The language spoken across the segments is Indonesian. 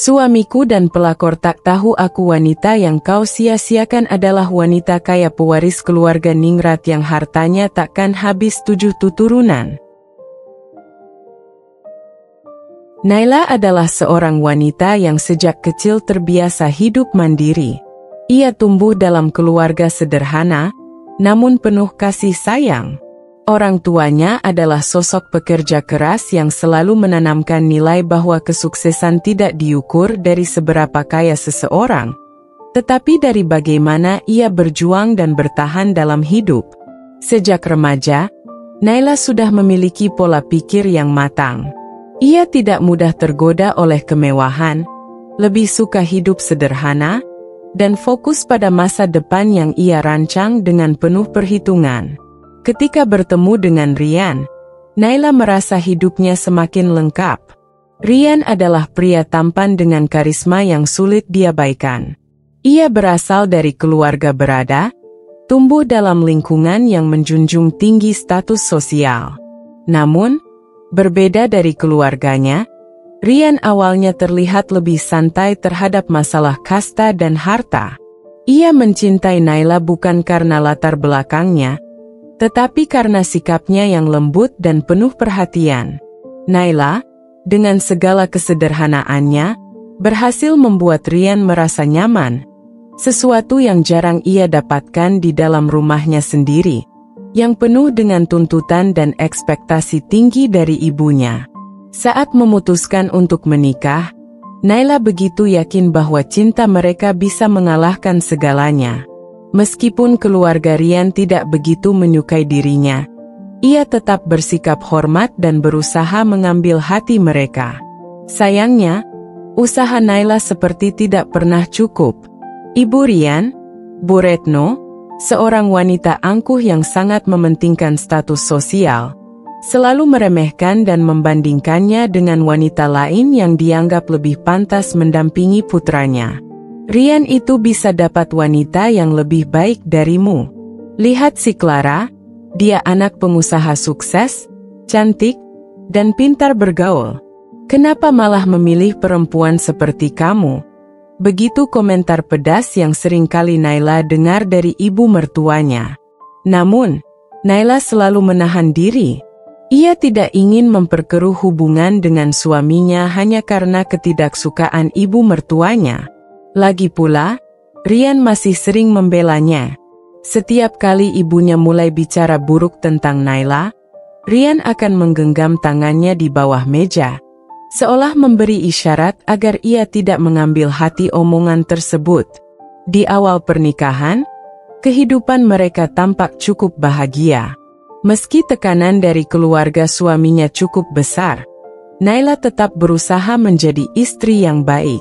Suamiku dan pelakor tak tahu aku wanita yang kau sia-siakan adalah wanita kaya pewaris keluarga ningrat yang hartanya takkan habis 7 turunan. Naila adalah seorang wanita yang sejak kecil terbiasa hidup mandiri. Ia tumbuh dalam keluarga sederhana, namun penuh kasih sayang. Orang tuanya adalah sosok pekerja keras yang selalu menanamkan nilai bahwa kesuksesan tidak diukur dari seberapa kaya seseorang, tetapi dari bagaimana ia berjuang dan bertahan dalam hidup. Sejak remaja, Naila sudah memiliki pola pikir yang matang. Ia tidak mudah tergoda oleh kemewahan, lebih suka hidup sederhana, dan fokus pada masa depan yang ia rancang dengan penuh perhitungan. Ketika bertemu dengan Rian, Naila merasa hidupnya semakin lengkap. Rian adalah pria tampan dengan karisma yang sulit diabaikan. Ia berasal dari keluarga berada, tumbuh dalam lingkungan yang menjunjung tinggi status sosial. Namun, berbeda dari keluarganya, Rian awalnya terlihat lebih santai terhadap masalah kasta dan harta. Ia mencintai Naila bukan karena latar belakangnya, tetapi karena sikapnya yang lembut dan penuh perhatian. Naila, dengan segala kesederhanaannya, berhasil membuat Rian merasa nyaman, sesuatu yang jarang ia dapatkan di dalam rumahnya sendiri, yang penuh dengan tuntutan dan ekspektasi tinggi dari ibunya. Saat memutuskan untuk menikah, Naila begitu yakin bahwa cinta mereka bisa mengalahkan segalanya. Meskipun keluarga Rian tidak begitu menyukai dirinya, ia tetap bersikap hormat dan berusaha mengambil hati mereka. Sayangnya, usaha Naila seperti tidak pernah cukup. Ibu Rian, Bu Retno, seorang wanita angkuh yang sangat mementingkan status sosial, selalu meremehkan dan membandingkannya dengan wanita lain yang dianggap lebih pantas mendampingi putranya. Rian itu bisa dapat wanita yang lebih baik darimu. Lihat si Clara, dia anak pengusaha sukses, cantik, dan pintar bergaul. Kenapa malah memilih perempuan seperti kamu? Begitu komentar pedas yang seringkali Naila dengar dari ibu mertuanya. Namun, Naila selalu menahan diri. Ia tidak ingin memperkeruh hubungan dengan suaminya hanya karena ketidaksukaan ibu mertuanya. Lagi pula, Rian masih sering membelanya. Setiap kali ibunya mulai bicara buruk tentang Naila, Rian akan menggenggam tangannya di bawah meja, seolah memberi isyarat agar ia tidak mengambil hati omongan tersebut. Di awal pernikahan, kehidupan mereka tampak cukup bahagia. Meski tekanan dari keluarga suaminya cukup besar, Naila tetap berusaha menjadi istri yang baik.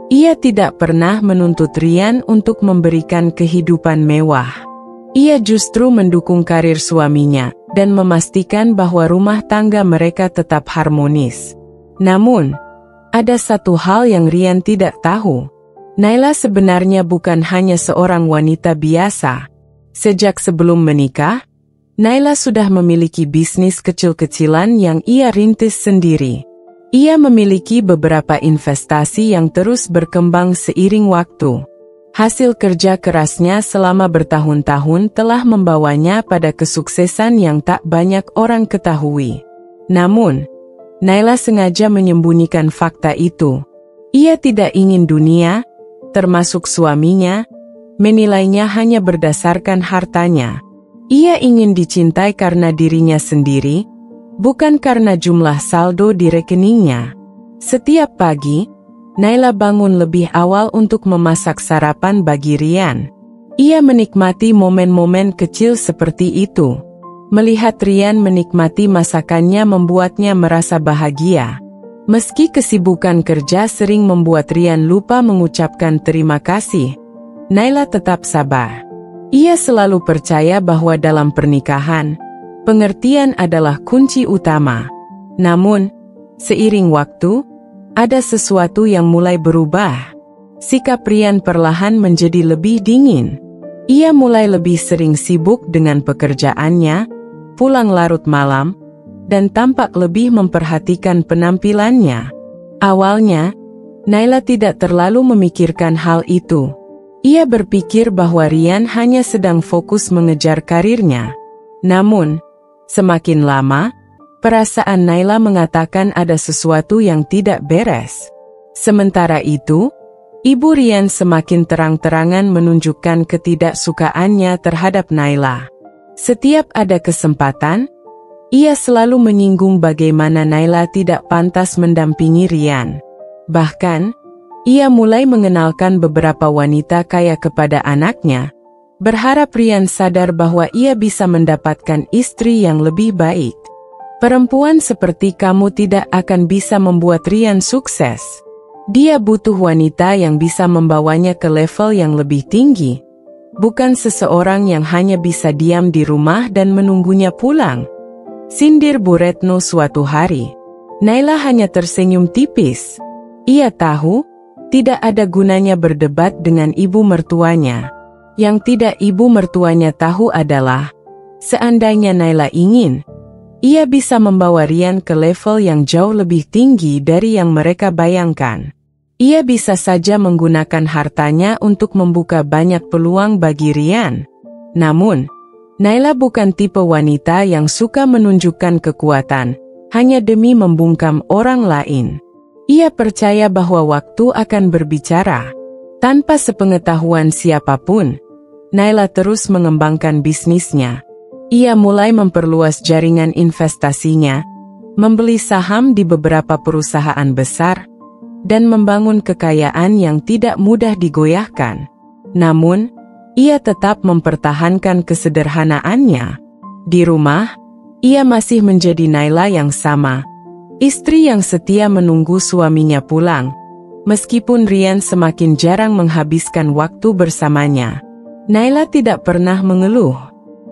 Ia tidak pernah menuntut Rian untuk memberikan kehidupan mewah. Ia justru mendukung karir suaminya dan memastikan bahwa rumah tangga mereka tetap harmonis. Namun, ada satu hal yang Rian tidak tahu. Naila sebenarnya bukan hanya seorang wanita biasa. Sejak sebelum menikah, Naila sudah memiliki bisnis kecil-kecilan yang ia rintis sendiri. Ia memiliki beberapa investasi yang terus berkembang seiring waktu. Hasil kerja kerasnya selama bertahun-tahun telah membawanya pada kesuksesan yang tak banyak orang ketahui. Namun, Naila sengaja menyembunyikan fakta itu. Ia tidak ingin dunia, termasuk suaminya, menilainya hanya berdasarkan hartanya. Ia ingin dicintai karena dirinya sendiri, bukan karena jumlah saldo di rekeningnya. Setiap pagi, Naila bangun lebih awal untuk memasak sarapan bagi Rian. Ia menikmati momen-momen kecil seperti itu. Melihat Rian menikmati masakannya membuatnya merasa bahagia. Meski kesibukan kerja sering membuat Rian lupa mengucapkan terima kasih, Naila tetap sabar. Ia selalu percaya bahwa dalam pernikahan, pengertian adalah kunci utama. Namun, seiring waktu, ada sesuatu yang mulai berubah. Sikap Rian perlahan menjadi lebih dingin. Ia mulai lebih sering sibuk dengan pekerjaannya, pulang larut malam, dan tampak lebih memperhatikan penampilannya. Awalnya, Naila tidak terlalu memikirkan hal itu. Ia berpikir bahwa Rian hanya sedang fokus mengejar karirnya. Namun, semakin lama, perasaan Naila mengatakan ada sesuatu yang tidak beres. Sementara itu, Ibu Rian semakin terang-terangan menunjukkan ketidaksukaannya terhadap Naila. Setiap ada kesempatan, ia selalu menyinggung bagaimana Naila tidak pantas mendampingi Rian. Bahkan, ia mulai mengenalkan beberapa wanita kaya kepada anaknya, berharap Rian sadar bahwa ia bisa mendapatkan istri yang lebih baik. Perempuan seperti kamu tidak akan bisa membuat Rian sukses. Dia butuh wanita yang bisa membawanya ke level yang lebih tinggi, bukan seseorang yang hanya bisa diam di rumah dan menunggunya pulang. Sindir Bu Retno suatu hari. Naila hanya tersenyum tipis. Ia tahu, tidak ada gunanya berdebat dengan ibu mertuanya. Yang tidak ibu mertuanya tahu adalah, seandainya Naila ingin, ia bisa membawa Rian ke level yang jauh lebih tinggi dari yang mereka bayangkan. Ia bisa saja menggunakan hartanya untuk membuka banyak peluang bagi Rian. Namun, Naila bukan tipe wanita yang suka menunjukkan kekuatan, hanya demi membungkam orang lain. Ia percaya bahwa waktu akan berbicara. Tanpa sepengetahuan siapapun, Naila terus mengembangkan bisnisnya. Ia mulai memperluas jaringan investasinya, membeli saham di beberapa perusahaan besar, dan membangun kekayaan yang tidak mudah digoyahkan. Namun, ia tetap mempertahankan kesederhanaannya. Di rumah, ia masih menjadi Naila yang sama. Istri yang setia menunggu suaminya pulang, meskipun Rian semakin jarang menghabiskan waktu bersamanya. Naila tidak pernah mengeluh.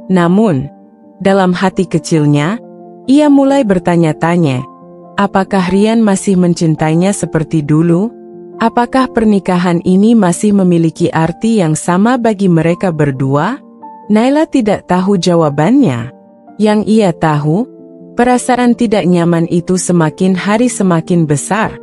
Namun, dalam hati kecilnya, ia mulai bertanya-tanya, apakah Rian masih mencintainya seperti dulu? Apakah pernikahan ini masih memiliki arti yang sama bagi mereka berdua? Naila tidak tahu jawabannya. Yang ia tahu, perasaan tidak nyaman itu semakin hari semakin besar,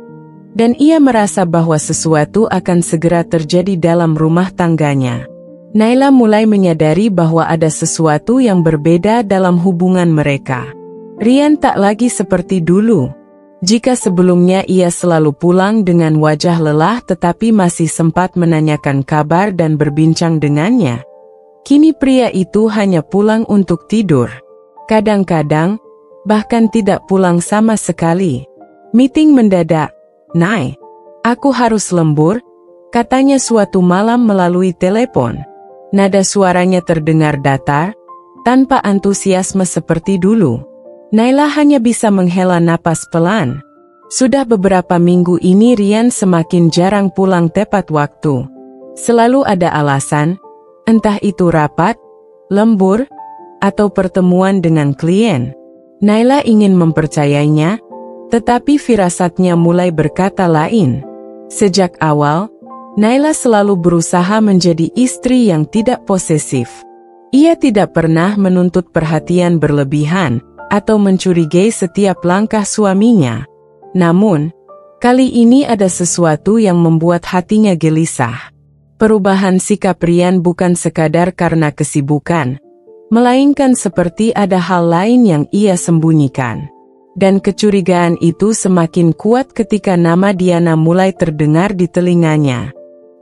dan ia merasa bahwa sesuatu akan segera terjadi dalam rumah tangganya. Naila mulai menyadari bahwa ada sesuatu yang berbeda dalam hubungan mereka. Rian tak lagi seperti dulu. Jika sebelumnya ia selalu pulang dengan wajah lelah tetapi masih sempat menanyakan kabar dan berbincang dengannya, kini pria itu hanya pulang untuk tidur. Kadang-kadang, bahkan tidak pulang sama sekali. Meeting mendadak. "Nay, aku harus lembur," katanya suatu malam melalui telepon. Nada suaranya terdengar datar, tanpa antusiasme seperti dulu. Naila hanya bisa menghela napas pelan. Sudah beberapa minggu ini Rian semakin jarang pulang tepat waktu. Selalu ada alasan, entah itu rapat, lembur, atau pertemuan dengan klien. Naila ingin mempercayainya, tetapi firasatnya mulai berkata lain. Sejak awal, Naila selalu berusaha menjadi istri yang tidak posesif. Ia tidak pernah menuntut perhatian berlebihan, atau mencurigai setiap langkah suaminya. Namun, kali ini ada sesuatu yang membuat hatinya gelisah. Perubahan sikap Rian bukan sekadar karena kesibukan, melainkan seperti ada hal lain yang ia sembunyikan. Dan kecurigaan itu semakin kuat ketika nama Diana mulai terdengar di telinganya.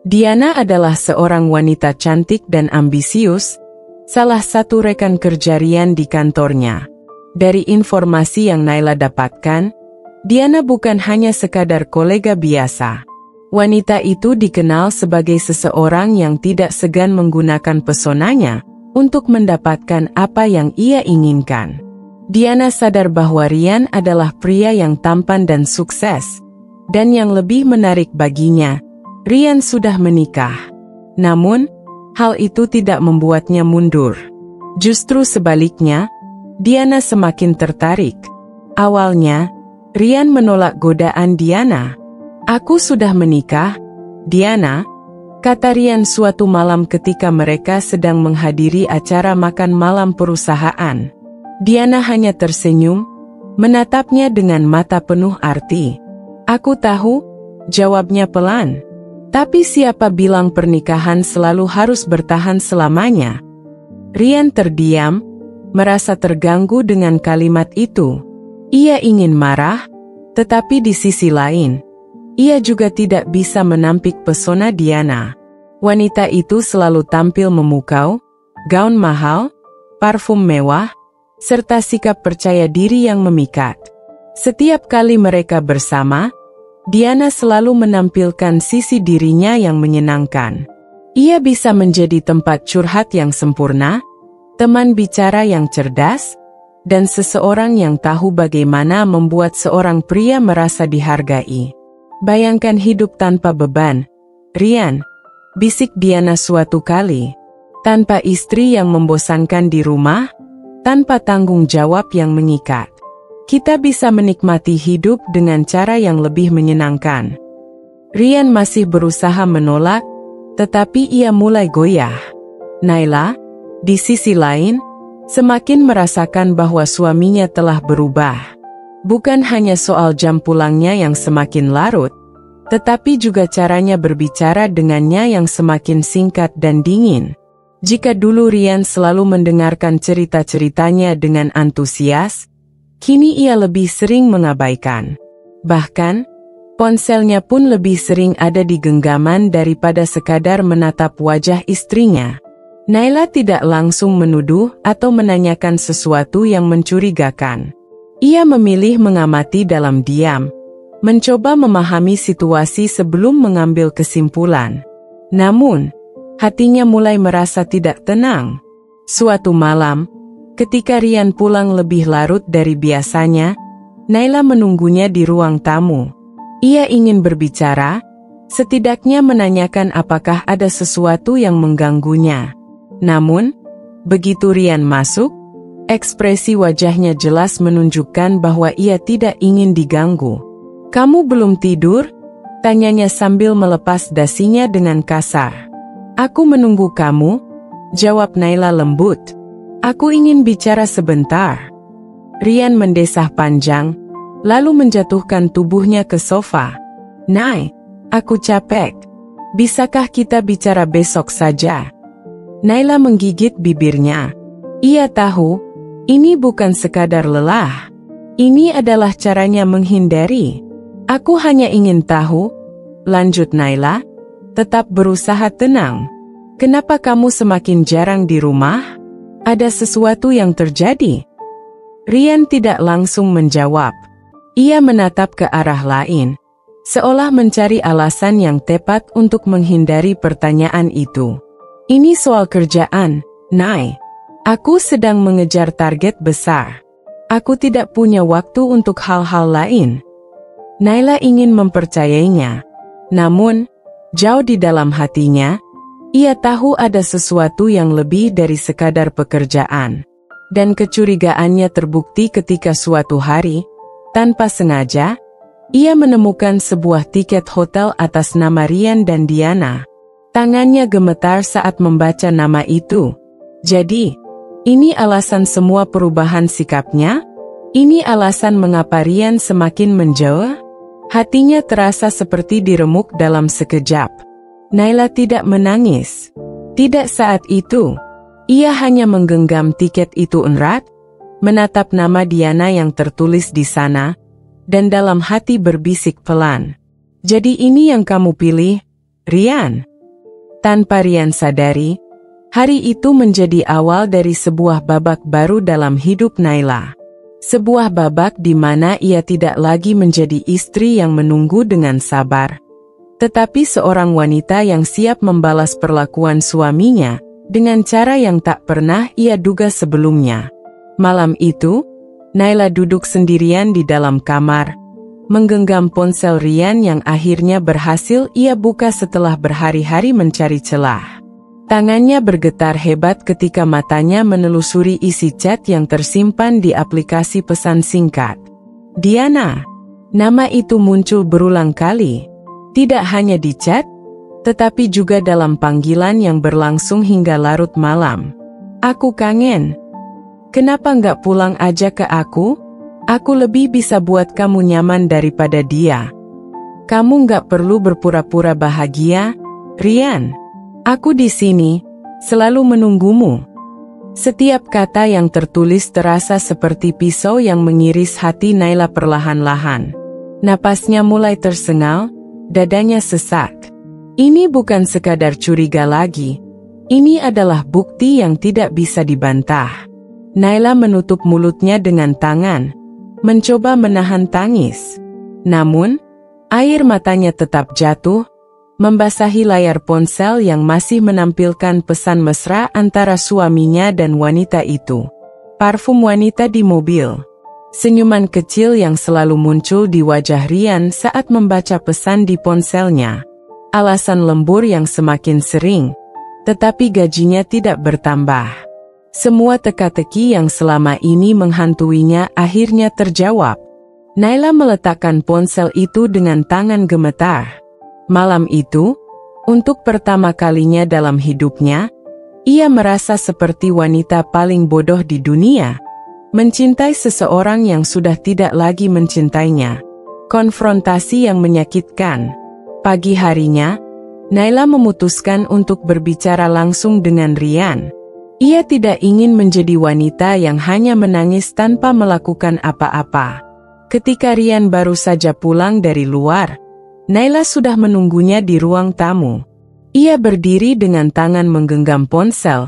Diana adalah seorang wanita cantik dan ambisius, salah satu rekan kerja Rian di kantornya. Dari informasi yang Naila dapatkan, Diana bukan hanya sekadar kolega biasa. Wanita itu dikenal sebagai seseorang yang tidak segan menggunakan pesonanya untuk mendapatkan apa yang ia inginkan. Diana sadar bahwa Rian adalah pria yang tampan dan sukses, dan yang lebih menarik baginya, Rian sudah menikah. Namun, hal itu tidak membuatnya mundur. Justru sebaliknya, Diana semakin tertarik. Awalnya, Rian menolak godaan Diana. "Aku sudah menikah, Diana," kata Rian suatu malam ketika mereka sedang menghadiri acara makan malam perusahaan. Diana hanya tersenyum, menatapnya dengan mata penuh arti. "Aku tahu, Jawabnya pelan. Tapi siapa bilang pernikahan selalu harus bertahan selamanya? Rian terdiam, merasa terganggu dengan kalimat itu. Ia ingin marah, tetapi di sisi lain, ia juga tidak bisa menampik pesona Diana. Wanita itu selalu tampil memukau, gaun mahal, parfum mewah, serta sikap percaya diri yang memikat. Setiap kali mereka bersama, Diana selalu menampilkan sisi dirinya yang menyenangkan. Ia bisa menjadi tempat curhat yang sempurna, teman bicara yang cerdas, dan seseorang yang tahu bagaimana membuat seorang pria merasa dihargai. Bayangkan hidup tanpa beban, Rian, bisik Diana suatu kali. Tanpa istri yang membosankan di rumah, tanpa tanggung jawab yang mengikat. Kita bisa menikmati hidup dengan cara yang lebih menyenangkan. Rian masih berusaha menolak, tetapi ia mulai goyah. Naila, di sisi lain, semakin merasakan bahwa suaminya telah berubah. Bukan hanya soal jam pulangnya yang semakin larut, tetapi juga caranya berbicara dengannya yang semakin singkat dan dingin. Jika dulu Rian selalu mendengarkan cerita-ceritanya dengan antusias, kini ia lebih sering mengabaikan. Bahkan, ponselnya pun lebih sering ada di genggaman daripada sekadar menatap wajah istrinya. Naila tidak langsung menuduh atau menanyakan sesuatu yang mencurigakan. Ia memilih mengamati dalam diam, mencoba memahami situasi sebelum mengambil kesimpulan. Namun, hatinya mulai merasa tidak tenang. Suatu malam, ketika Rian pulang lebih larut dari biasanya, Naila menunggunya di ruang tamu. Ia ingin berbicara, setidaknya menanyakan apakah ada sesuatu yang mengganggunya. Namun, begitu Rian masuk, ekspresi wajahnya jelas menunjukkan bahwa ia tidak ingin diganggu. "Kamu belum tidur?" tanyanya sambil melepas dasinya dengan kasar. "Aku menunggu kamu," jawab Naila lembut. "Aku ingin bicara sebentar." Rian mendesah panjang, lalu menjatuhkan tubuhnya ke sofa. "Nay, aku capek. Bisakah kita bicara besok saja?" Naila menggigit bibirnya. Ia tahu, ini bukan sekadar lelah. Ini adalah caranya menghindari. "Aku hanya ingin tahu," lanjut Naila, tetap berusaha tenang. "Kenapa kamu semakin jarang di rumah? Ada sesuatu yang terjadi?" Rian tidak langsung menjawab. Ia menatap ke arah lain, seolah mencari alasan yang tepat untuk menghindari pertanyaan itu. "Ini soal kerjaan, Nay. Aku sedang mengejar target besar. Aku tidak punya waktu untuk hal-hal lain." Naila ingin mempercayainya. Namun, jauh di dalam hatinya, ia tahu ada sesuatu yang lebih dari sekadar pekerjaan. Dan kecurigaannya terbukti ketika suatu hari, tanpa sengaja, ia menemukan sebuah tiket hotel atas nama Rian dan Diana. Tangannya gemetar saat membaca nama itu. Jadi, ini alasan semua perubahan sikapnya? Ini alasan mengapa Rian semakin menjauh? Hatinya terasa seperti diremuk dalam sekejap. Naila tidak menangis. Tidak saat itu. Ia hanya menggenggam tiket itu erat, menatap nama Diana yang tertulis di sana, dan dalam hati berbisik pelan. "Jadi ini yang kamu pilih, Rian?" Tanpa Rian sadari, hari itu menjadi awal dari sebuah babak baru dalam hidup Naila. Sebuah babak di mana ia tidak lagi menjadi istri yang menunggu dengan sabar, tetapi seorang wanita yang siap membalas perlakuan suaminya dengan cara yang tak pernah ia duga sebelumnya. Malam itu, Naila duduk sendirian di dalam kamar, menggenggam ponsel Rian yang akhirnya berhasil ia buka setelah berhari-hari mencari celah. Tangannya bergetar hebat ketika matanya menelusuri isi chat yang tersimpan di aplikasi pesan singkat. "Diana." Nama itu muncul berulang kali. Tidak hanya di chat, tetapi juga dalam panggilan yang berlangsung hingga larut malam. "Aku kangen. Kenapa nggak pulang aja ke aku? Aku lebih bisa buat kamu nyaman daripada dia." Kamu nggak perlu berpura-pura bahagia, Rian. Aku di sini, selalu menunggumu. Setiap kata yang tertulis terasa seperti pisau yang mengiris hati Naila perlahan-lahan. Napasnya mulai tersengal, dadanya sesak. Ini bukan sekadar curiga lagi. Ini adalah bukti yang tidak bisa dibantah. Naila menutup mulutnya dengan tangan, mencoba menahan tangis. Namun, air matanya tetap jatuh, membasahi layar ponsel yang masih menampilkan pesan mesra antara suaminya dan wanita itu. Parfum wanita di mobil. Senyuman kecil yang selalu muncul di wajah Rian saat membaca pesan di ponselnya. Alasan lembur yang semakin sering, tetapi gajinya tidak bertambah. Semua teka-teki yang selama ini menghantuinya akhirnya terjawab. Naila meletakkan ponsel itu dengan tangan gemetar. Malam itu, untuk pertama kalinya dalam hidupnya, ia merasa seperti wanita paling bodoh di dunia, mencintai seseorang yang sudah tidak lagi mencintainya. Konfrontasi yang menyakitkan. Pagi harinya, Naila memutuskan untuk berbicara langsung dengan Rian. Ia tidak ingin menjadi wanita yang hanya menangis tanpa melakukan apa-apa. Ketika Rian baru saja pulang dari luar, Naila sudah menunggunya di ruang tamu. Ia berdiri dengan tangan menggenggam ponsel.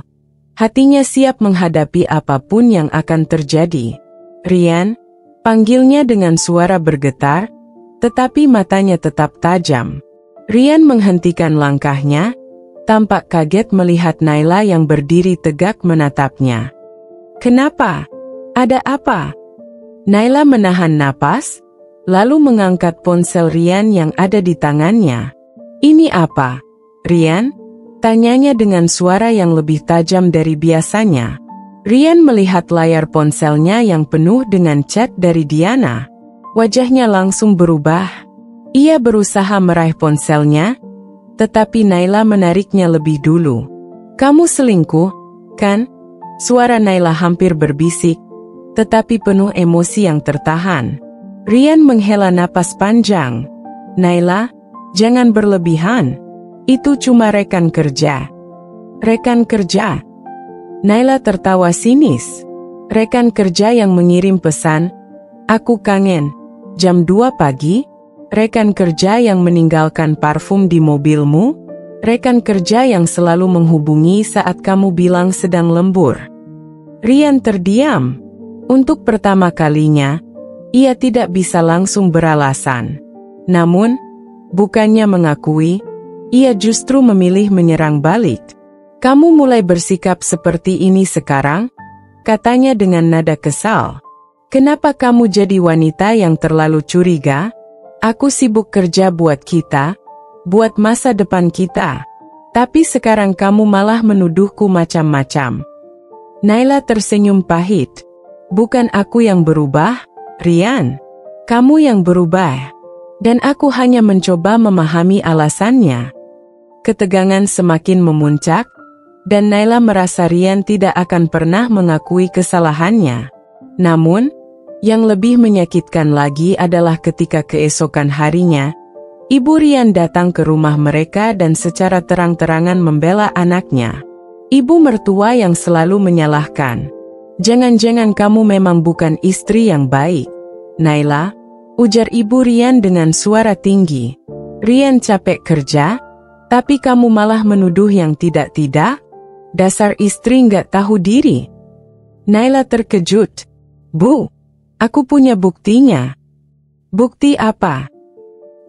Hatinya siap menghadapi apapun yang akan terjadi. Rian, panggilnya dengan suara bergetar, tetapi matanya tetap tajam. Rian menghentikan langkahnya, tampak kaget melihat Naila yang berdiri tegak menatapnya. "Kenapa? Ada apa?" Naila menahan napas, lalu mengangkat ponsel Rian yang ada di tangannya. "Ini apa, Rian?" tanyanya dengan suara yang lebih tajam dari biasanya. Rian melihat layar ponselnya yang penuh dengan chat dari Diana. Wajahnya langsung berubah. Ia berusaha meraih ponselnya, tetapi Naila menariknya lebih dulu. "Kamu selingkuh, kan?" Suara Naila hampir berbisik, tetapi penuh emosi yang tertahan. Rian menghela napas panjang. "Naila, jangan berlebihan. Itu cuma rekan kerja." "Rekan kerja?" Naila tertawa sinis. "Rekan kerja yang mengirim pesan, 'Aku kangen, jam 2 pagi?' Rekan kerja yang meninggalkan parfum di mobilmu? Rekan kerja yang selalu menghubungi saat kamu bilang sedang lembur?" Rian terdiam. Untuk pertama kalinya, ia tidak bisa langsung beralasan. Namun, bukannya mengakui, ia justru memilih menyerang balik. "Kamu mulai bersikap seperti ini sekarang?" katanya dengan nada kesal. "Kenapa kamu jadi wanita yang terlalu curiga? Aku sibuk kerja buat kita, buat masa depan kita. Tapi sekarang kamu malah menuduhku macam-macam." Naila tersenyum pahit. "Bukan aku yang berubah, Rian. Kamu yang berubah. Dan aku hanya mencoba memahami alasannya." Ketegangan semakin memuncak, dan Naila merasa Rian tidak akan pernah mengakui kesalahannya. Namun, yang lebih menyakitkan lagi adalah ketika keesokan harinya, Ibu Rian datang ke rumah mereka dan secara terang-terangan membela anaknya. Ibu mertua yang selalu menyalahkan. "Jangan-jangan kamu memang bukan istri yang baik, Naila," ujar Ibu Rian dengan suara tinggi. "Rian capek kerja, tapi kamu malah menuduh yang tidak-tidak? Dasar istri nggak tahu diri." Naila terkejut. "Bu, aku punya buktinya." "Bukti apa?"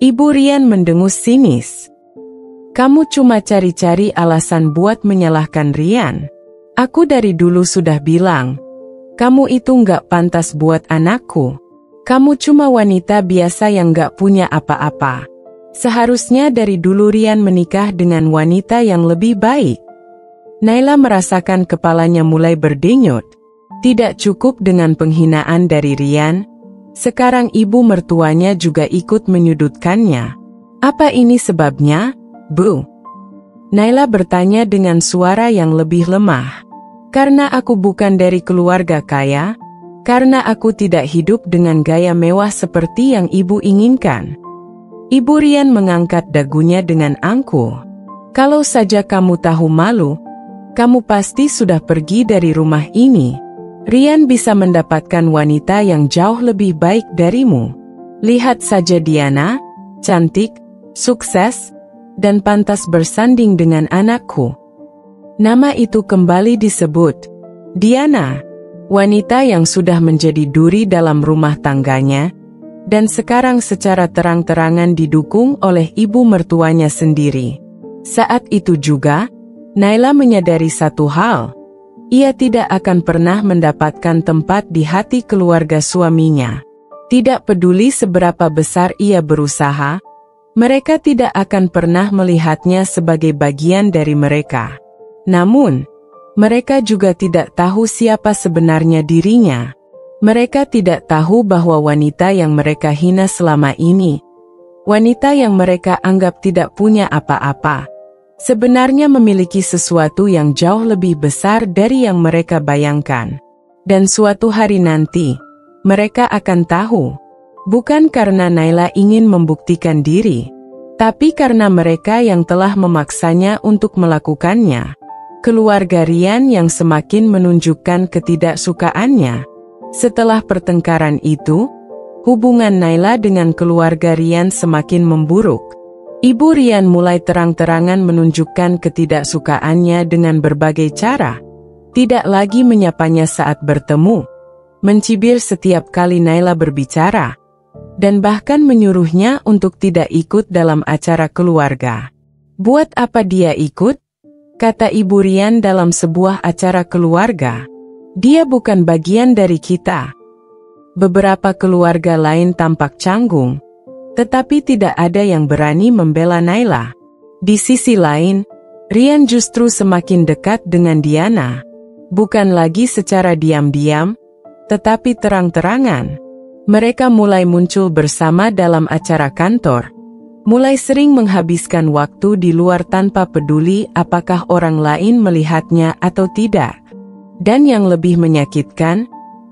Ibu Rian mendengus sinis. "Kamu cuma cari-cari alasan buat menyalahkan Rian. Aku dari dulu sudah bilang, kamu itu nggak pantas buat anakku. Kamu cuma wanita biasa yang nggak punya apa-apa. Seharusnya dari dulu Rian menikah dengan wanita yang lebih baik." Naila merasakan kepalanya mulai berdenyut. Tidak cukup dengan penghinaan dari Rian, sekarang ibu mertuanya juga ikut menyudutkannya. "Apa ini sebabnya, Bu?" Naila bertanya dengan suara yang lebih lemah. "Karena aku bukan dari keluarga kaya, karena aku tidak hidup dengan gaya mewah seperti yang ibu inginkan." Ibu Rian mengangkat dagunya dengan angkuh. Kalau saja kamu tahu malu, kamu pasti sudah pergi dari rumah ini. Rian bisa mendapatkan wanita yang jauh lebih baik darimu. Lihat saja Diana, cantik, sukses, dan pantas bersanding dengan anakku. Nama itu kembali disebut. Diana, wanita yang sudah menjadi duri dalam rumah tangganya, dan sekarang secara terang-terangan didukung oleh ibu mertuanya sendiri. Saat itu juga, Naila menyadari satu hal. Ia tidak akan pernah mendapatkan tempat di hati keluarga suaminya. Tidak peduli seberapa besar ia berusaha, mereka tidak akan pernah melihatnya sebagai bagian dari mereka. Namun, mereka juga tidak tahu siapa sebenarnya dirinya. Mereka tidak tahu bahwa wanita yang mereka hina selama ini, wanita yang mereka anggap tidak punya apa-apa, sebenarnya memiliki sesuatu yang jauh lebih besar dari yang mereka bayangkan. Dan suatu hari nanti, mereka akan tahu. Bukan karena Naila ingin membuktikan diri, tapi karena mereka yang telah memaksanya untuk melakukannya. Keluarga Rian yang semakin menunjukkan ketidaksukaannya. Setelah pertengkaran itu, hubungan Naila dengan keluarga Rian semakin memburuk. Ibu Rian mulai terang-terangan menunjukkan ketidaksukaannya dengan berbagai cara. Tidak lagi menyapanya saat bertemu, mencibir setiap kali Naila berbicara, dan bahkan menyuruhnya untuk tidak ikut dalam acara keluarga. Buat apa dia ikut? Kata Ibu Rian dalam sebuah acara keluarga. Dia bukan bagian dari kita. Beberapa keluarga lain tampak canggung, tetapi tidak ada yang berani membela Naila. Di sisi lain, Rian justru semakin dekat dengan Diana. Bukan lagi secara diam-diam, tetapi terang-terangan. Mereka mulai muncul bersama dalam acara kantor. Mulai sering menghabiskan waktu di luar tanpa peduli apakah orang lain melihatnya atau tidak. Dan yang lebih menyakitkan,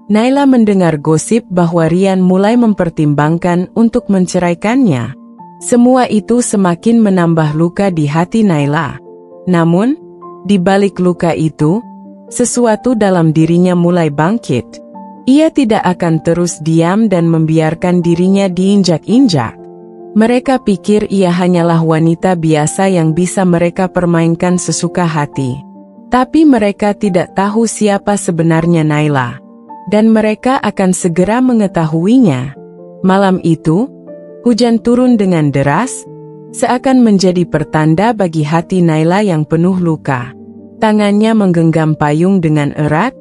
Naila mendengar gosip bahwa Rian mulai mempertimbangkan untuk menceraikannya. Semua itu semakin menambah luka di hati Naila. Namun, di balik luka itu, sesuatu dalam dirinya mulai bangkit. Ia tidak akan terus diam dan membiarkan dirinya diinjak-injak. Mereka pikir ia hanyalah wanita biasa yang bisa mereka permainkan sesuka hati. Tapi mereka tidak tahu siapa sebenarnya Naila. Dan mereka akan segera mengetahuinya. Malam itu, hujan turun dengan deras, seakan menjadi pertanda bagi hati Naila yang penuh luka. Tangannya menggenggam payung dengan erat,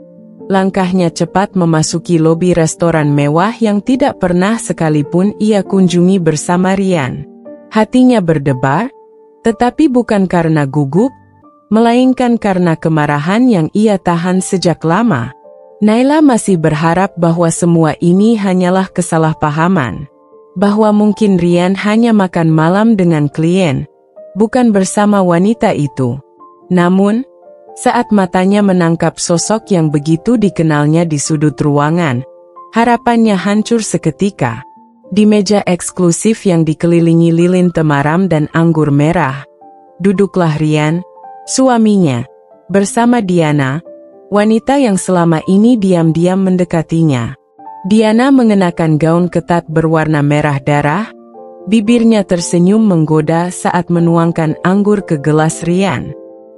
langkahnya cepat memasuki lobi restoran mewah yang tidak pernah sekalipun ia kunjungi bersama Rian. Hatinya berdebar, tetapi bukan karena gugup, melainkan karena kemarahan yang ia tahan sejak lama. Naila masih berharap bahwa semua ini hanyalah kesalahpahaman. Bahwa mungkin Rian hanya makan malam dengan klien, bukan bersama wanita itu. Namun, saat matanya menangkap sosok yang begitu dikenalnya di sudut ruangan, harapannya hancur seketika. Di meja eksklusif yang dikelilingi lilin temaram dan anggur merah, duduklah Rian, suaminya, bersama Diana, wanita yang selama ini diam-diam mendekatinya. Diana mengenakan gaun ketat berwarna merah darah, bibirnya tersenyum menggoda saat menuangkan anggur ke gelas Rian.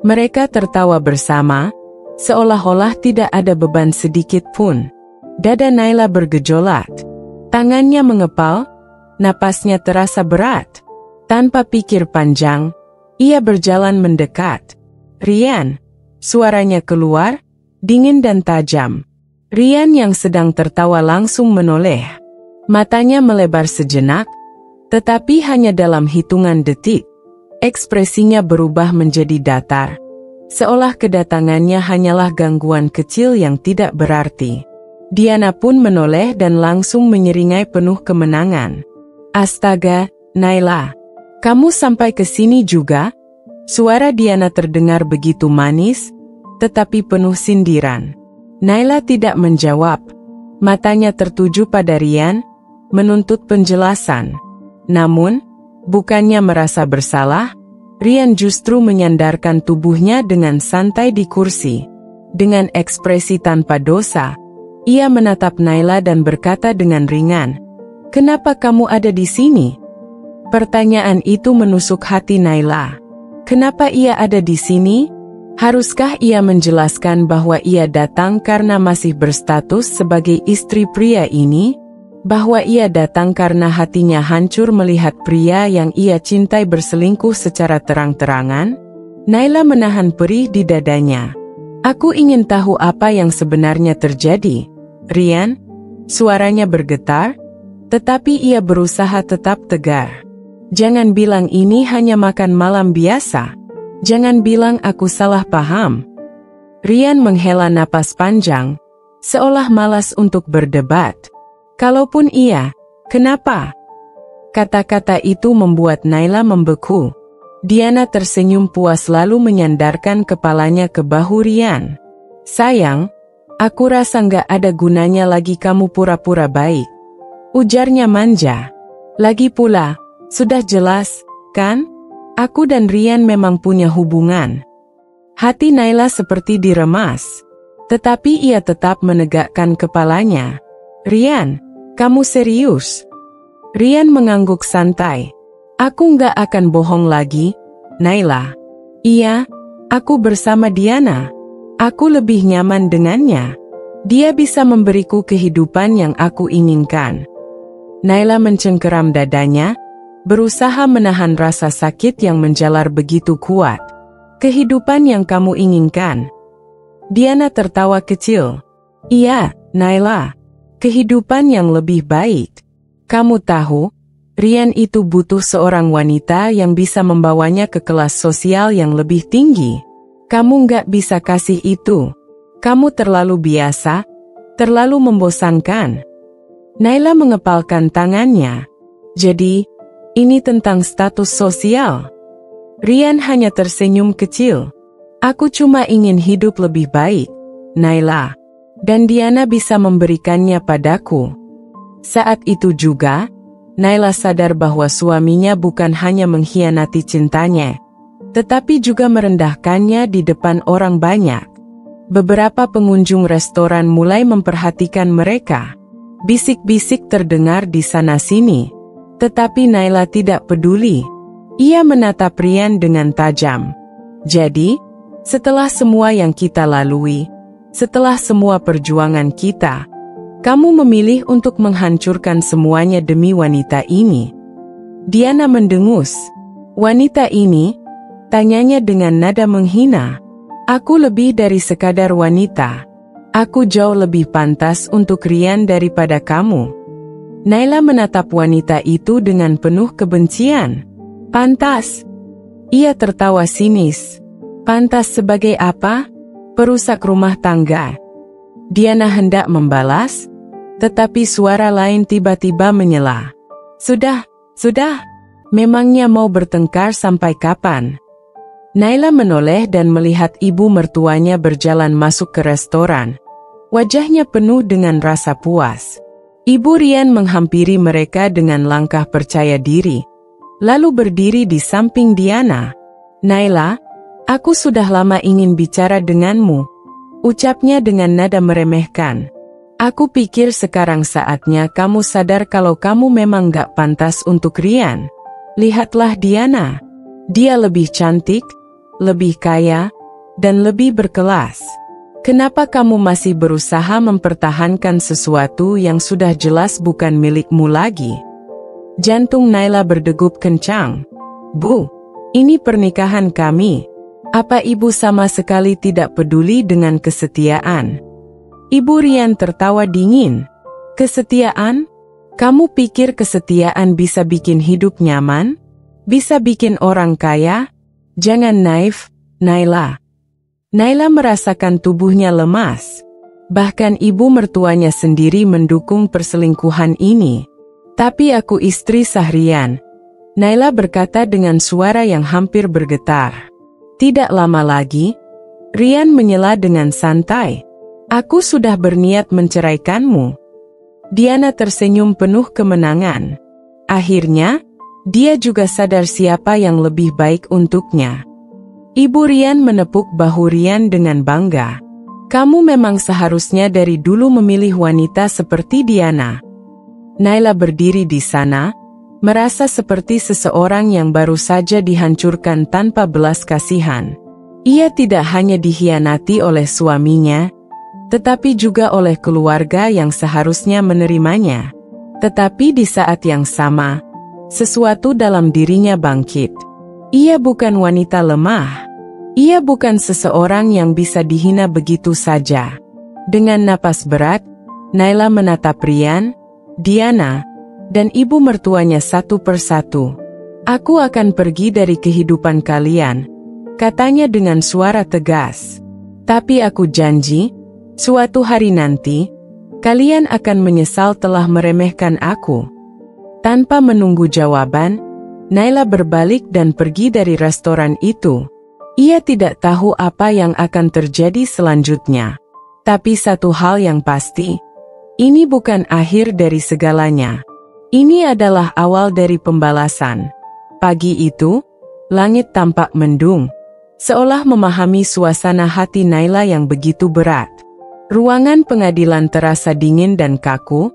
Mereka tertawa bersama, seolah-olah tidak ada beban sedikit pun. Dada Naila bergejolak. Tangannya mengepal, napasnya terasa berat. Tanpa pikir panjang, ia berjalan mendekat. Rian, suaranya keluar, dingin dan tajam. Rian yang sedang tertawa langsung menoleh. Matanya melebar sejenak, tetapi hanya dalam hitungan detik. Ekspresinya berubah menjadi datar, seolah kedatangannya hanyalah gangguan kecil yang tidak berarti. Diana pun menoleh dan langsung menyeringai penuh kemenangan. Astaga, Naila, kamu sampai ke sini juga? Suara Diana terdengar begitu manis, tetapi penuh sindiran. Naila tidak menjawab. Matanya tertuju pada Rian, menuntut penjelasan. Namun, Bukannya merasa bersalah, Rian justru menyandarkan tubuhnya dengan santai di kursi. Dengan ekspresi tanpa dosa, ia menatap Naila dan berkata dengan ringan, "Kenapa kamu ada di sini?" Pertanyaan itu menusuk hati Naila. Kenapa ia ada di sini? Haruskah ia menjelaskan bahwa ia datang karena masih berstatus sebagai istri pria ini? Bahwa ia datang karena hatinya hancur melihat pria yang ia cintai berselingkuh secara terang-terangan? Naila menahan perih di dadanya. "Aku ingin tahu apa yang sebenarnya terjadi, Rian." Suaranya bergetar, tetapi ia berusaha tetap tegar. "Jangan bilang ini hanya makan malam biasa. Jangan bilang aku salah paham." Rian menghela napas panjang, seolah malas untuk berdebat. "Kalaupun iya, kenapa?" Kata-kata itu membuat Naila membeku. Diana tersenyum puas lalu menyandarkan kepalanya ke bahu Rian. "Sayang, aku rasa nggak ada gunanya lagi kamu pura-pura baik," ujarnya manja. "Lagi pula, sudah jelas, kan? Aku dan Rian memang punya hubungan." Hati Naila seperti diremas, tetapi ia tetap menegakkan kepalanya. "Rian, kamu serius?" Rian mengangguk santai. "Aku nggak akan bohong lagi, Naila. Iya, aku bersama Diana. Aku lebih nyaman dengannya. Dia bisa memberiku kehidupan yang aku inginkan." Naila mencengkeram dadanya, berusaha menahan rasa sakit yang menjalar begitu kuat. "Kehidupan yang kamu inginkan?" Diana tertawa kecil. "Iya, Naila. Kehidupan yang lebih baik. Kamu tahu, Rian itu butuh seorang wanita yang bisa membawanya ke kelas sosial yang lebih tinggi. Kamu nggak bisa kasih itu. Kamu terlalu biasa, terlalu membosankan." Naila mengepalkan tangannya. "Jadi, ini tentang status sosial?" Rian hanya tersenyum kecil. "Aku cuma ingin hidup lebih baik, Naila. Dan Diana bisa memberikannya padaku." Saat itu juga, Naila sadar bahwa suaminya bukan hanya mengkhianati cintanya, tetapi juga merendahkannya di depan orang banyak. Beberapa pengunjung restoran mulai memperhatikan mereka. Bisik-bisik terdengar di sana-sini, tetapi Naila tidak peduli. Ia menatap Rian dengan tajam. "Jadi, setelah semua yang kita lalui, setelah semua perjuangan kita, kamu memilih untuk menghancurkan semuanya demi wanita ini?" Diana mendengus. "Wanita ini?" tanyanya dengan nada menghina. "Aku lebih dari sekadar wanita. Aku jauh lebih pantas untuk Rian daripada kamu." Naila menatap wanita itu dengan penuh kebencian. "Pantas?" Ia tertawa sinis. "Pantas sebagai apa? Perusak rumah tangga." Diana hendak membalas, tetapi suara lain tiba-tiba menyela. Sudah. Memangnya mau bertengkar sampai kapan?" Naila menoleh dan melihat ibu mertuanya berjalan masuk ke restoran. Wajahnya penuh dengan rasa puas. Ibu Rian menghampiri mereka dengan langkah percaya diri, lalu berdiri di samping Diana. "Naila, aku sudah lama ingin bicara denganmu," ucapnya dengan nada meremehkan. "Aku pikir sekarang saatnya kamu sadar kalau kamu memang gak pantas untuk Rian. Lihatlah Diana. Dia lebih cantik, lebih kaya, dan lebih berkelas. Kenapa kamu masih berusaha mempertahankan sesuatu yang sudah jelas bukan milikmu lagi?" Jantung Naila berdegup kencang. "Bu, ini pernikahan kami. Apa ibu sama sekali tidak peduli dengan kesetiaan?" Ibu Rian tertawa dingin. "Kesetiaan? Kamu pikir kesetiaan bisa bikin hidup nyaman? Bisa bikin orang kaya? Jangan naif, Naila." Naila merasakan tubuhnya lemas. Bahkan ibu mertuanya sendiri mendukung perselingkuhan ini. "Tapi aku istri sah Rian," Naila berkata dengan suara yang hampir bergetar. Tidak lama lagi, Rian menyela dengan santai. "Aku sudah berniat menceraikanmu." Diana tersenyum penuh kemenangan. "Akhirnya, Dia juga sadar siapa yang lebih baik untuknya. Ibu Rian menepuk bahu Rian dengan bangga. Kamu memang seharusnya dari dulu memilih wanita seperti Diana. Naila berdiri di sana, merasa seperti seseorang yang baru saja dihancurkan tanpa belas kasihan. Ia tidak hanya dikhianati oleh suaminya, tetapi juga oleh keluarga yang seharusnya menerimanya. Tetapi di saat yang sama, sesuatu dalam dirinya bangkit. Ia bukan wanita lemah. Ia bukan seseorang yang bisa dihina begitu saja. Dengan napas berat, Naila menatap Rian, Diana, dan ibu mertuanya satu persatu. Aku akan pergi dari kehidupan kalian, katanya dengan suara tegas. Tapi aku janji, suatu hari nanti, kalian akan menyesal telah meremehkan aku. Tanpa menunggu jawaban, Naila berbalik dan pergi dari restoran itu. Ia tidak tahu apa yang akan terjadi selanjutnya. Tapi satu hal yang pasti, ini bukan akhir dari segalanya. Ini adalah awal dari pembalasan. Pagi itu, langit tampak mendung, seolah memahami suasana hati Naila yang begitu berat. Ruangan pengadilan terasa dingin dan kaku,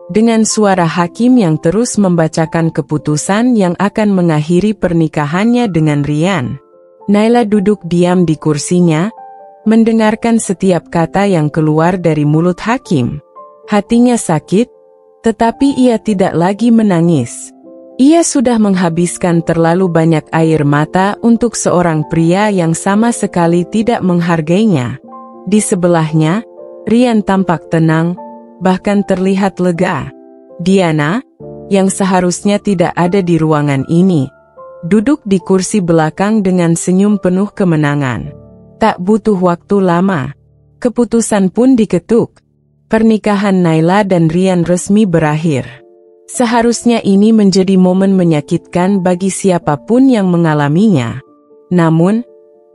dengan suara hakim yang terus membacakan keputusan yang akan mengakhiri pernikahannya dengan Rian. Naila duduk diam di kursinya, mendengarkan setiap kata yang keluar dari mulut hakim. Hatinya sakit, tetapi ia tidak lagi menangis. Ia sudah menghabiskan terlalu banyak air mata untuk seorang pria yang sama sekali tidak menghargainya. Di sebelahnya, Rian tampak tenang, bahkan terlihat lega. Diana, yang seharusnya tidak ada di ruangan ini, duduk di kursi belakang dengan senyum penuh kemenangan. Tak butuh waktu lama, keputusan pun diketuk. Pernikahan Naila dan Rian resmi berakhir. Seharusnya ini menjadi momen menyakitkan bagi siapapun yang mengalaminya. Namun,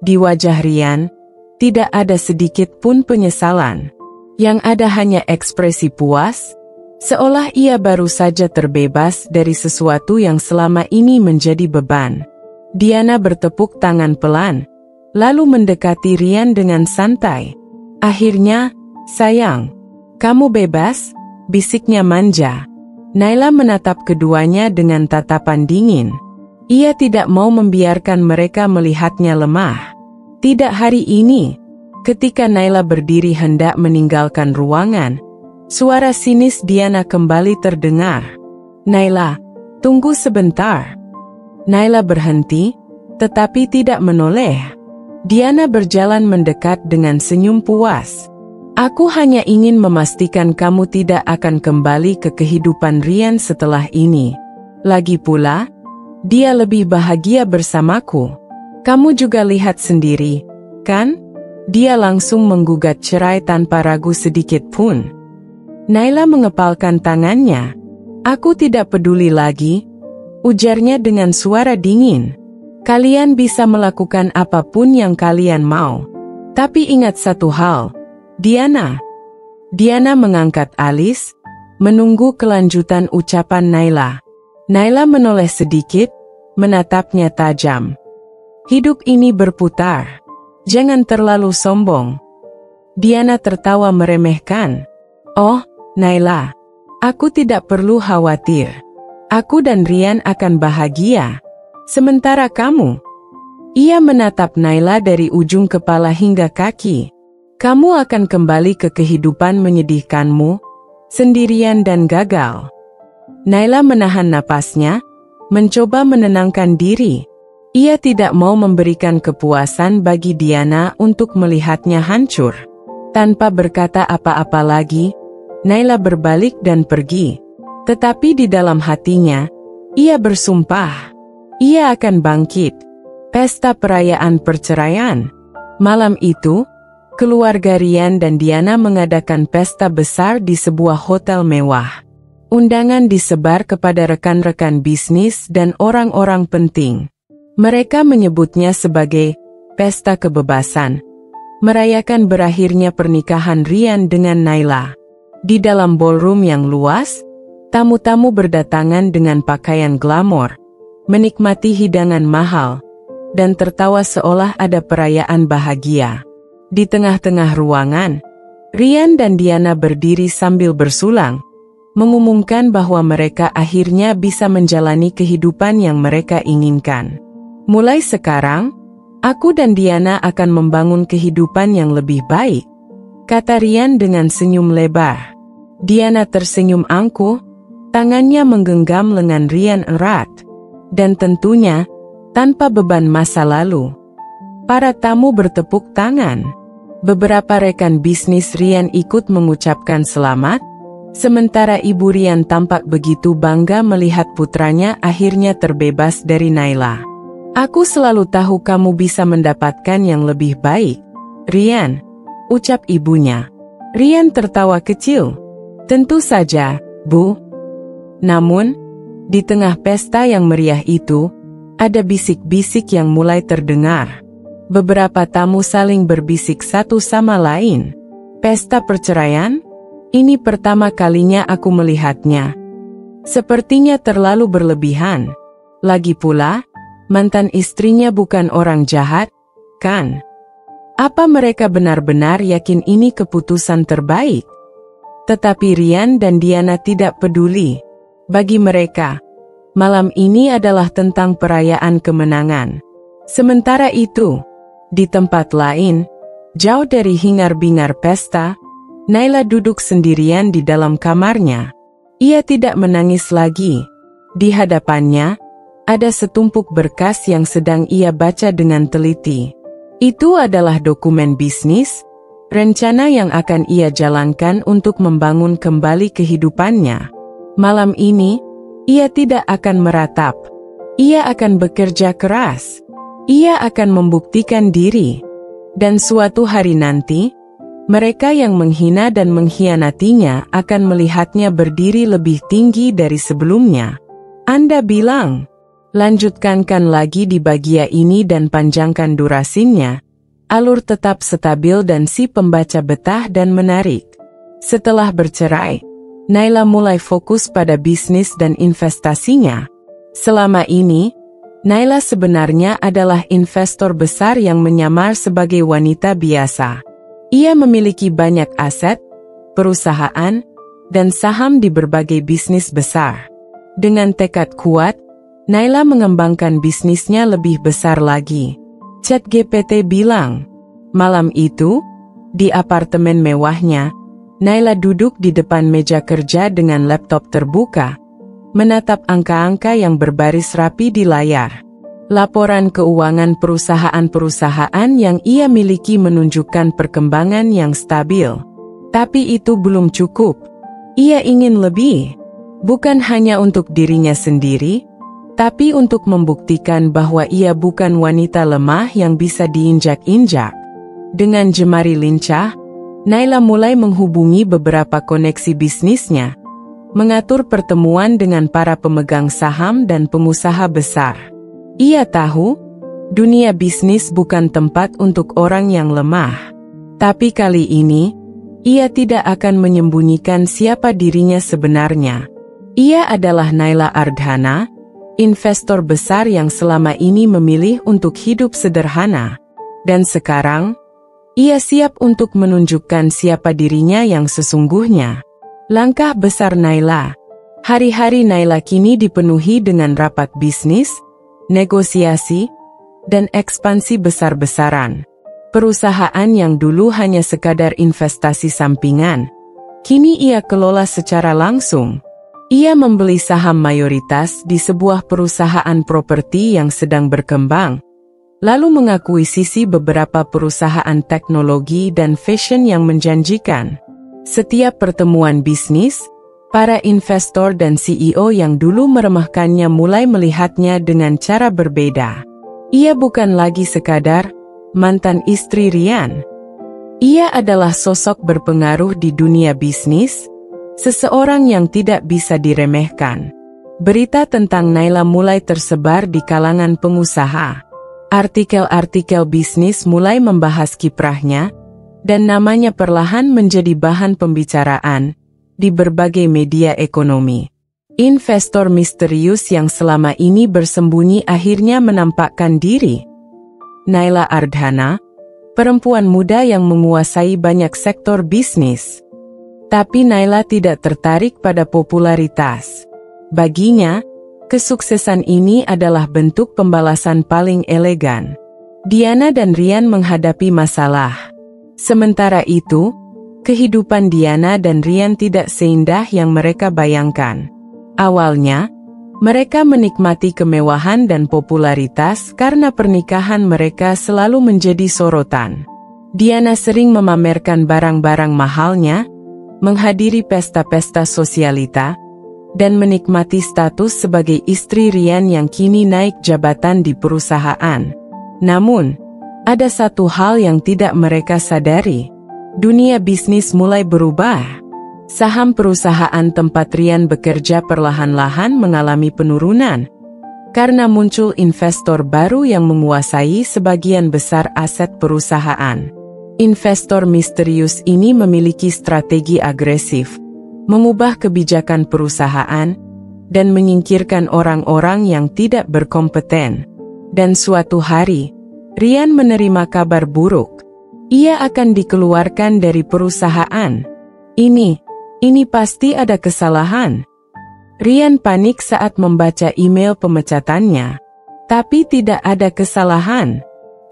di wajah Rian, tidak ada sedikit pun penyesalan. Yang ada hanya ekspresi puas, seolah ia baru saja terbebas dari sesuatu yang selama ini menjadi beban. Diana bertepuk tangan pelan, lalu mendekati Rian dengan santai. Akhirnya, sayang, kamu bebas, bisiknya manja. Naila menatap keduanya dengan tatapan dingin. Ia tidak mau membiarkan mereka melihatnya lemah. Tidak hari ini. Ketika Naila berdiri hendak meninggalkan ruangan, suara sinis Diana kembali terdengar. Naila, tunggu sebentar. Naila berhenti, tetapi tidak menoleh. Diana berjalan mendekat dengan senyum puas. Aku hanya ingin memastikan kamu tidak akan kembali ke kehidupan Rian setelah ini. Lagi pula, dia lebih bahagia bersamaku. Kamu juga lihat sendiri, kan? Dia langsung menggugat cerai tanpa ragu sedikit pun. Naila mengepalkan tangannya. Aku tidak peduli lagi, ujarnya dengan suara dingin. Kalian bisa melakukan apapun yang kalian mau. Tapi ingat satu hal, Diana. Diana mengangkat alis, menunggu kelanjutan ucapan Naila. Naila menoleh sedikit, menatapnya tajam. Hidup ini berputar. Jangan terlalu sombong. Diana tertawa meremehkan. Oh, Naila, aku tidak perlu khawatir. Aku dan Rian akan bahagia. Sementara kamu. Ia menatap Naila dari ujung kepala hingga kaki. Kamu akan kembali ke kehidupan menyedihkanmu, sendirian dan gagal. Naila menahan napasnya, mencoba menenangkan diri. Ia tidak mau memberikan kepuasan bagi Diana untuk melihatnya hancur. Tanpa berkata apa-apa lagi, Naila berbalik dan pergi. Tetapi di dalam hatinya, ia bersumpah. Ia akan bangkit. Pesta perayaan perceraian. Malam itu, keluarga Rian dan Diana mengadakan pesta besar di sebuah hotel mewah. Undangan disebar kepada rekan-rekan bisnis dan orang-orang penting. Mereka menyebutnya sebagai pesta kebebasan, merayakan berakhirnya pernikahan Rian dengan Naila. Di dalam ballroom yang luas, tamu-tamu berdatangan dengan pakaian glamor, menikmati hidangan mahal, dan tertawa seolah ada perayaan bahagia. Di tengah-tengah ruangan, Rian dan Diana berdiri sambil bersulang, mengumumkan bahwa mereka akhirnya bisa menjalani kehidupan yang mereka inginkan. Mulai sekarang, aku dan Diana akan membangun kehidupan yang lebih baik, kata Rian dengan senyum lebar. Diana tersenyum angkuh, tangannya menggenggam lengan Rian erat, dan tentunya, tanpa beban masa lalu. Para tamu bertepuk tangan. Beberapa rekan bisnis Rian ikut mengucapkan selamat, sementara ibu Rian tampak begitu bangga melihat putranya akhirnya terbebas dari Naila. Aku selalu tahu kamu bisa mendapatkan yang lebih baik, Rian, ucap ibunya. Rian tertawa kecil. Tentu saja, Bu. Namun, di tengah pesta yang meriah itu, ada bisik-bisik yang mulai terdengar. Beberapa tamu saling berbisik satu sama lain. Pesta perceraian? Ini pertama kalinya aku melihatnya. Sepertinya terlalu berlebihan. Lagi pula, mantan istrinya bukan orang jahat, kan? Apa mereka benar-benar yakin ini keputusan terbaik? Tetapi Rian dan Diana tidak peduli. Bagi mereka, malam ini adalah tentang perayaan kemenangan. Sementara itu, di tempat lain, jauh dari hingar-bingar pesta, Naila duduk sendirian di dalam kamarnya. Ia tidak menangis lagi. Di hadapannya, ada setumpuk berkas yang sedang ia baca dengan teliti. Itu adalah dokumen bisnis, rencana yang akan ia jalankan untuk membangun kembali kehidupannya. Malam ini, ia tidak akan meratap. Ia akan bekerja keras. Ia akan membuktikan diri. Dan suatu hari nanti, mereka yang menghina dan mengkhianatinya akan melihatnya berdiri lebih tinggi dari sebelumnya. Anda bilang, lanjutkan lagi di bagian ini dan panjangkan durasinya. Alur tetap stabil dan si pembaca betah dan menarik. Setelah bercerai, Naila mulai fokus pada bisnis dan investasinya. Selama ini, Naila sebenarnya adalah investor besar yang menyamar sebagai wanita biasa. Ia memiliki banyak aset, perusahaan, dan saham di berbagai bisnis besar. Dengan tekad kuat, Naila mengembangkan bisnisnya lebih besar lagi. ChatGPT bilang, malam itu, di apartemen mewahnya, Naila duduk di depan meja kerja dengan laptop terbuka, menatap angka-angka yang berbaris rapi di layar. Laporan keuangan perusahaan-perusahaan yang ia miliki menunjukkan perkembangan yang stabil. Tapi itu belum cukup. Ia ingin lebih. Bukan hanya untuk dirinya sendiri, tapi untuk membuktikan bahwa ia bukan wanita lemah yang bisa diinjak-injak. Dengan jemari lincah, Naila mulai menghubungi beberapa koneksi bisnisnya, mengatur pertemuan dengan para pemegang saham dan pengusaha besar. Ia tahu, dunia bisnis bukan tempat untuk orang yang lemah. Tapi kali ini, ia tidak akan menyembunyikan siapa dirinya sebenarnya. Ia adalah Naila Ardhana, investor besar yang selama ini memilih untuk hidup sederhana. Dan sekarang, ia siap untuk menunjukkan siapa dirinya yang sesungguhnya. Langkah besar Naila. Hari-hari Naila kini dipenuhi dengan rapat bisnis, negosiasi, dan ekspansi besar-besaran. Perusahaan yang dulu hanya sekadar investasi sampingan, kini ia kelola secara langsung. Ia membeli saham mayoritas di sebuah perusahaan properti yang sedang berkembang, lalu mengakuisisi beberapa perusahaan teknologi dan fashion yang menjanjikan. Setiap pertemuan bisnis, para investor dan CEO yang dulu meremehkannya mulai melihatnya dengan cara berbeda. Ia bukan lagi sekadar mantan istri Rian. Ia adalah sosok berpengaruh di dunia bisnis, seseorang yang tidak bisa diremehkan. Berita tentang Naila mulai tersebar di kalangan pengusaha. Artikel-artikel bisnis mulai membahas kiprahnya, dan namanya perlahan menjadi bahan pembicaraan di berbagai media ekonomi. Investor misterius yang selama ini bersembunyi akhirnya menampakkan diri. Naila Ardhana, perempuan muda yang menguasai banyak sektor bisnis. Tapi Naila tidak tertarik pada popularitas. Baginya, kesuksesan ini adalah bentuk pembalasan paling elegan. Diana dan Rian menghadapi masalah. Sementara itu, kehidupan Diana dan Rian tidak seindah yang mereka bayangkan. Awalnya, mereka menikmati kemewahan dan popularitas karena pernikahan mereka selalu menjadi sorotan. Diana sering memamerkan barang-barang mahalnya, menghadiri pesta-pesta sosialita, dan menikmati status sebagai istri Rian yang kini naik jabatan di perusahaan. Namun, ada satu hal yang tidak mereka sadari. Dunia bisnis mulai berubah. Saham perusahaan tempat Rian bekerja perlahan-lahan mengalami penurunan karena muncul investor baru yang menguasai sebagian besar aset perusahaan. Investor misterius ini memiliki strategi agresif, mengubah kebijakan perusahaan, dan menyingkirkan orang-orang yang tidak berkompeten. Dan suatu hari, Rian menerima kabar buruk. Ia akan dikeluarkan dari perusahaan. Ini pasti ada kesalahan. Rian panik saat membaca email pemecatannya. Tapi tidak ada kesalahan.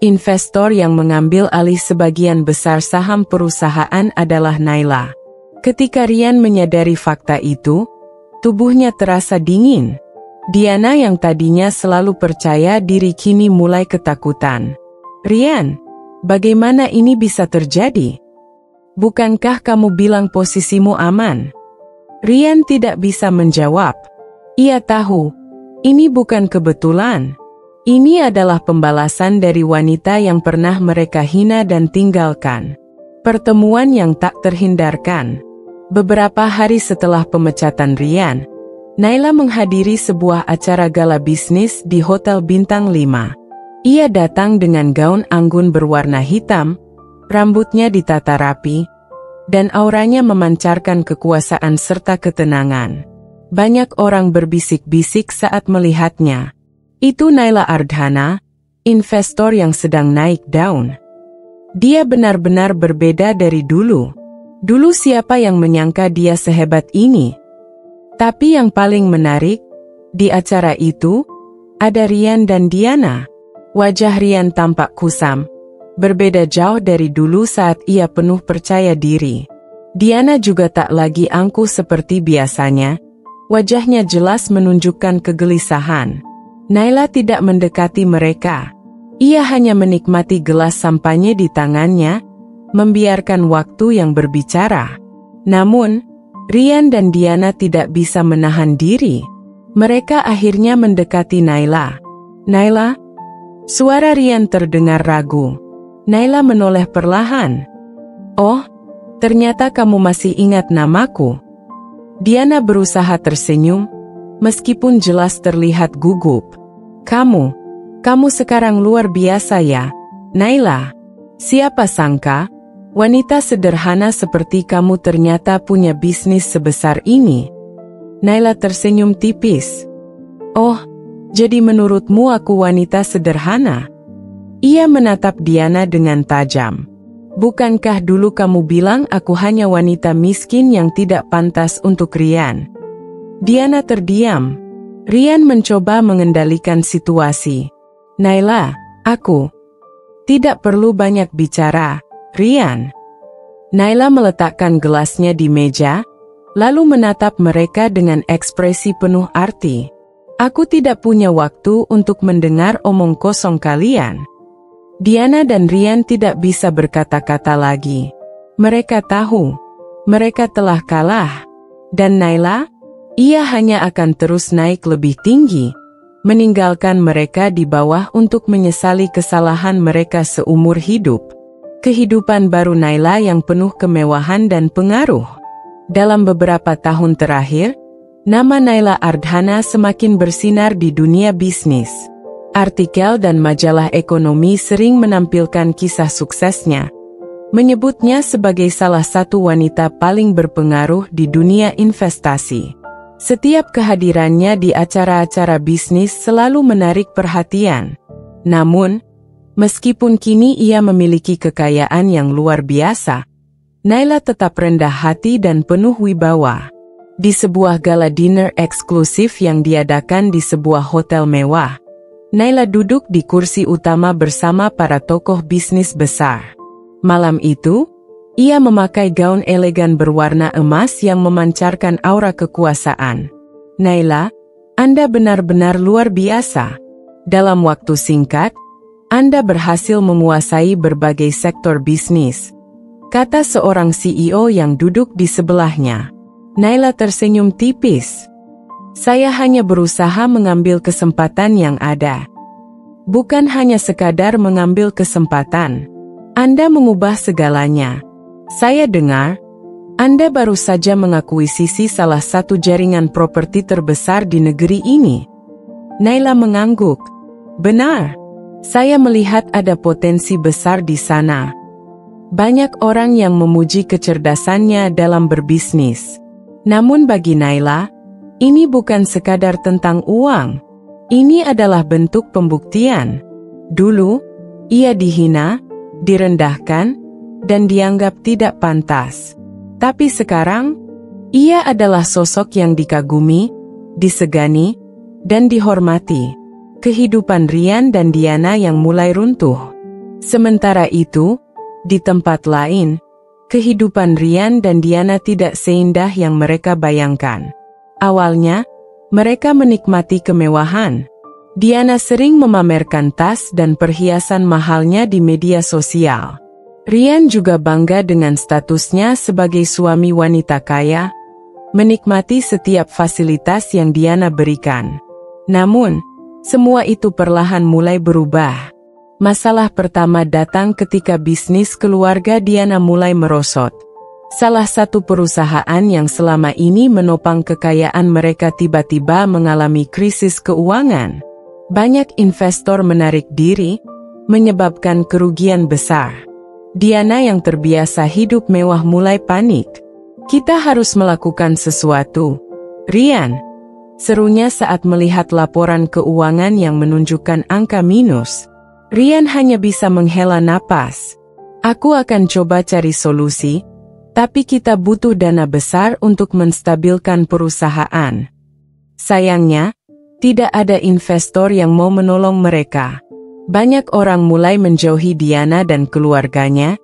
Investor yang mengambil alih sebagian besar saham perusahaan adalah Naila. Ketika Rian menyadari fakta itu, tubuhnya terasa dingin. Diana yang tadinya selalu percaya diri kini mulai ketakutan. Rian, bagaimana ini bisa terjadi? Bukankah kamu bilang posisimu aman? Rian tidak bisa menjawab. Ia tahu, ini bukan kebetulan. Ini adalah pembalasan dari wanita yang pernah mereka hina dan tinggalkan. Pertemuan yang tak terhindarkan. Beberapa hari setelah pemecatan Rian, Naila menghadiri sebuah acara gala bisnis di Hotel Bintang 5. Ia datang dengan gaun anggun berwarna hitam, rambutnya ditata rapi, dan auranya memancarkan kekuasaan serta ketenangan. Banyak orang berbisik-bisik saat melihatnya. Itu Naila Ardhana, investor yang sedang naik daun. Dia benar-benar berbeda dari dulu. Dulu siapa yang menyangka dia sehebat ini? Tapi yang paling menarik, di acara itu, ada Rian dan Diana. Wajah Rian tampak kusam, berbeda jauh dari dulu saat ia penuh percaya diri. Diana juga tak lagi angkuh seperti biasanya, wajahnya jelas menunjukkan kegelisahan. Naila tidak mendekati mereka. Ia hanya menikmati gelas sampanye di tangannya, membiarkan waktu yang berbicara. Namun, Rian dan Diana tidak bisa menahan diri. Mereka akhirnya mendekati Naila. Naila? Suara Rian terdengar ragu. Naila menoleh perlahan. Oh, ternyata kamu masih ingat namaku. Diana berusaha tersenyum, meskipun jelas terlihat gugup. Kamu sekarang luar biasa ya, Naila. Siapa sangka, wanita sederhana seperti kamu ternyata punya bisnis sebesar ini. Naila tersenyum tipis. Oh, jadi menurutmu aku wanita sederhana? Ia menatap Diana dengan tajam. Bukankah dulu kamu bilang aku hanya wanita miskin yang tidak pantas untuk Rian? Diana terdiam. Rian mencoba mengendalikan situasi. Naila, aku tidak perlu banyak bicara, Rian. Naila meletakkan gelasnya di meja, lalu menatap mereka dengan ekspresi penuh arti. Aku tidak punya waktu untuk mendengar omong kosong kalian. Diana dan Rian tidak bisa berkata-kata lagi. Mereka tahu, mereka telah kalah. Dan Naila, ia hanya akan terus naik lebih tinggi, meninggalkan mereka di bawah untuk menyesali kesalahan mereka seumur hidup. Kehidupan baru Naila yang penuh kemewahan dan pengaruh. Dalam beberapa tahun terakhir, nama Naila Ardhana semakin bersinar di dunia bisnis. Artikel dan majalah ekonomi sering menampilkan kisah suksesnya, menyebutnya sebagai salah satu wanita paling berpengaruh di dunia investasi. Setiap kehadirannya di acara-acara bisnis selalu menarik perhatian. Namun, meskipun kini ia memiliki kekayaan yang luar biasa, Naila tetap rendah hati dan penuh wibawa. Di sebuah gala dinner eksklusif yang diadakan di sebuah hotel mewah, Naila duduk di kursi utama bersama para tokoh bisnis besar. Malam itu, ia memakai gaun elegan berwarna emas yang memancarkan aura kekuasaan. Naila, Anda benar-benar luar biasa. Dalam waktu singkat, Anda berhasil menguasai berbagai sektor bisnis, kata seorang CEO yang duduk di sebelahnya. Naila tersenyum tipis. Saya hanya berusaha mengambil kesempatan yang ada. Bukan hanya sekadar mengambil kesempatan. Anda mengubah segalanya. Saya dengar, Anda baru saja mengakuisisi salah satu jaringan properti terbesar di negeri ini. Naila mengangguk. Benar. Saya melihat ada potensi besar di sana. Banyak orang yang memuji kecerdasannya dalam berbisnis. Namun bagi Naila, ini bukan sekadar tentang uang. Ini adalah bentuk pembuktian. Dulu, ia dihina, direndahkan, dan dianggap tidak pantas. Tapi sekarang, ia adalah sosok yang dikagumi, disegani, dan dihormati. Kehidupan Rian dan Diana yang mulai runtuh. Sementara itu, di tempat lain, kehidupan Rian dan Diana tidak seindah yang mereka bayangkan. Awalnya, mereka menikmati kemewahan. Diana sering memamerkan tas dan perhiasan mahalnya di media sosial. Rian juga bangga dengan statusnya sebagai suami wanita kaya, menikmati setiap fasilitas yang Diana berikan. Namun, semua itu perlahan mulai berubah. Masalah pertama datang ketika bisnis keluarga Diana mulai merosot. Salah satu perusahaan yang selama ini menopang kekayaan mereka tiba-tiba mengalami krisis keuangan. Banyak investor menarik diri, menyebabkan kerugian besar. Diana yang terbiasa hidup mewah mulai panik. Kita harus melakukan sesuatu, Rian, serunya saat melihat laporan keuangan yang menunjukkan angka minus. Rian hanya bisa menghela napas. Aku akan coba cari solusi, tapi kita butuh dana besar untuk menstabilkan perusahaan. Sayangnya, tidak ada investor yang mau menolong mereka. Banyak orang mulai menjauhi Diana dan keluarganya,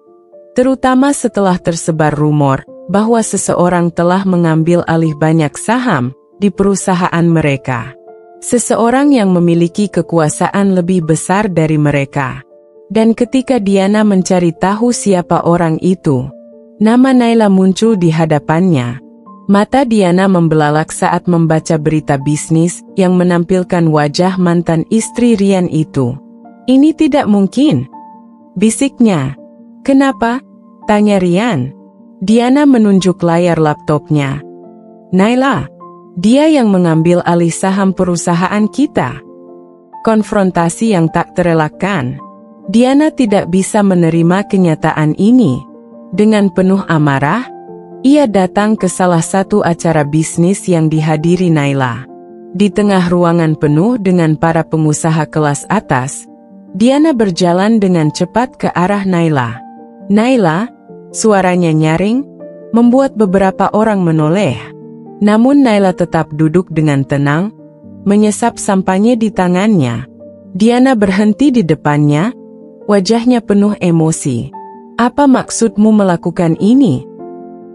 terutama setelah tersebar rumor bahwa seseorang telah mengambil alih banyak saham di perusahaan mereka. Seseorang yang memiliki kekuasaan lebih besar dari mereka. Dan ketika Diana mencari tahu siapa orang itu, nama Naila muncul di hadapannya. Mata Diana membelalak saat membaca berita bisnis yang menampilkan wajah mantan istri Rian itu. Ini tidak mungkin, bisiknya. Kenapa? Tanya Rian. Diana menunjuk layar laptopnya. Naila, dia yang mengambil alih saham perusahaan kita. Konfrontasi yang tak terelakkan. Diana tidak bisa menerima kenyataan ini. Dengan penuh amarah, ia datang ke salah satu acara bisnis yang dihadiri Naila. Di tengah ruangan penuh dengan para pengusaha kelas atas, Diana berjalan dengan cepat ke arah Naila. Naila, suaranya nyaring, membuat beberapa orang menoleh. Namun Naila tetap duduk dengan tenang, menyesap sampahnya di tangannya. Diana berhenti di depannya, wajahnya penuh emosi. Apa maksudmu melakukan ini?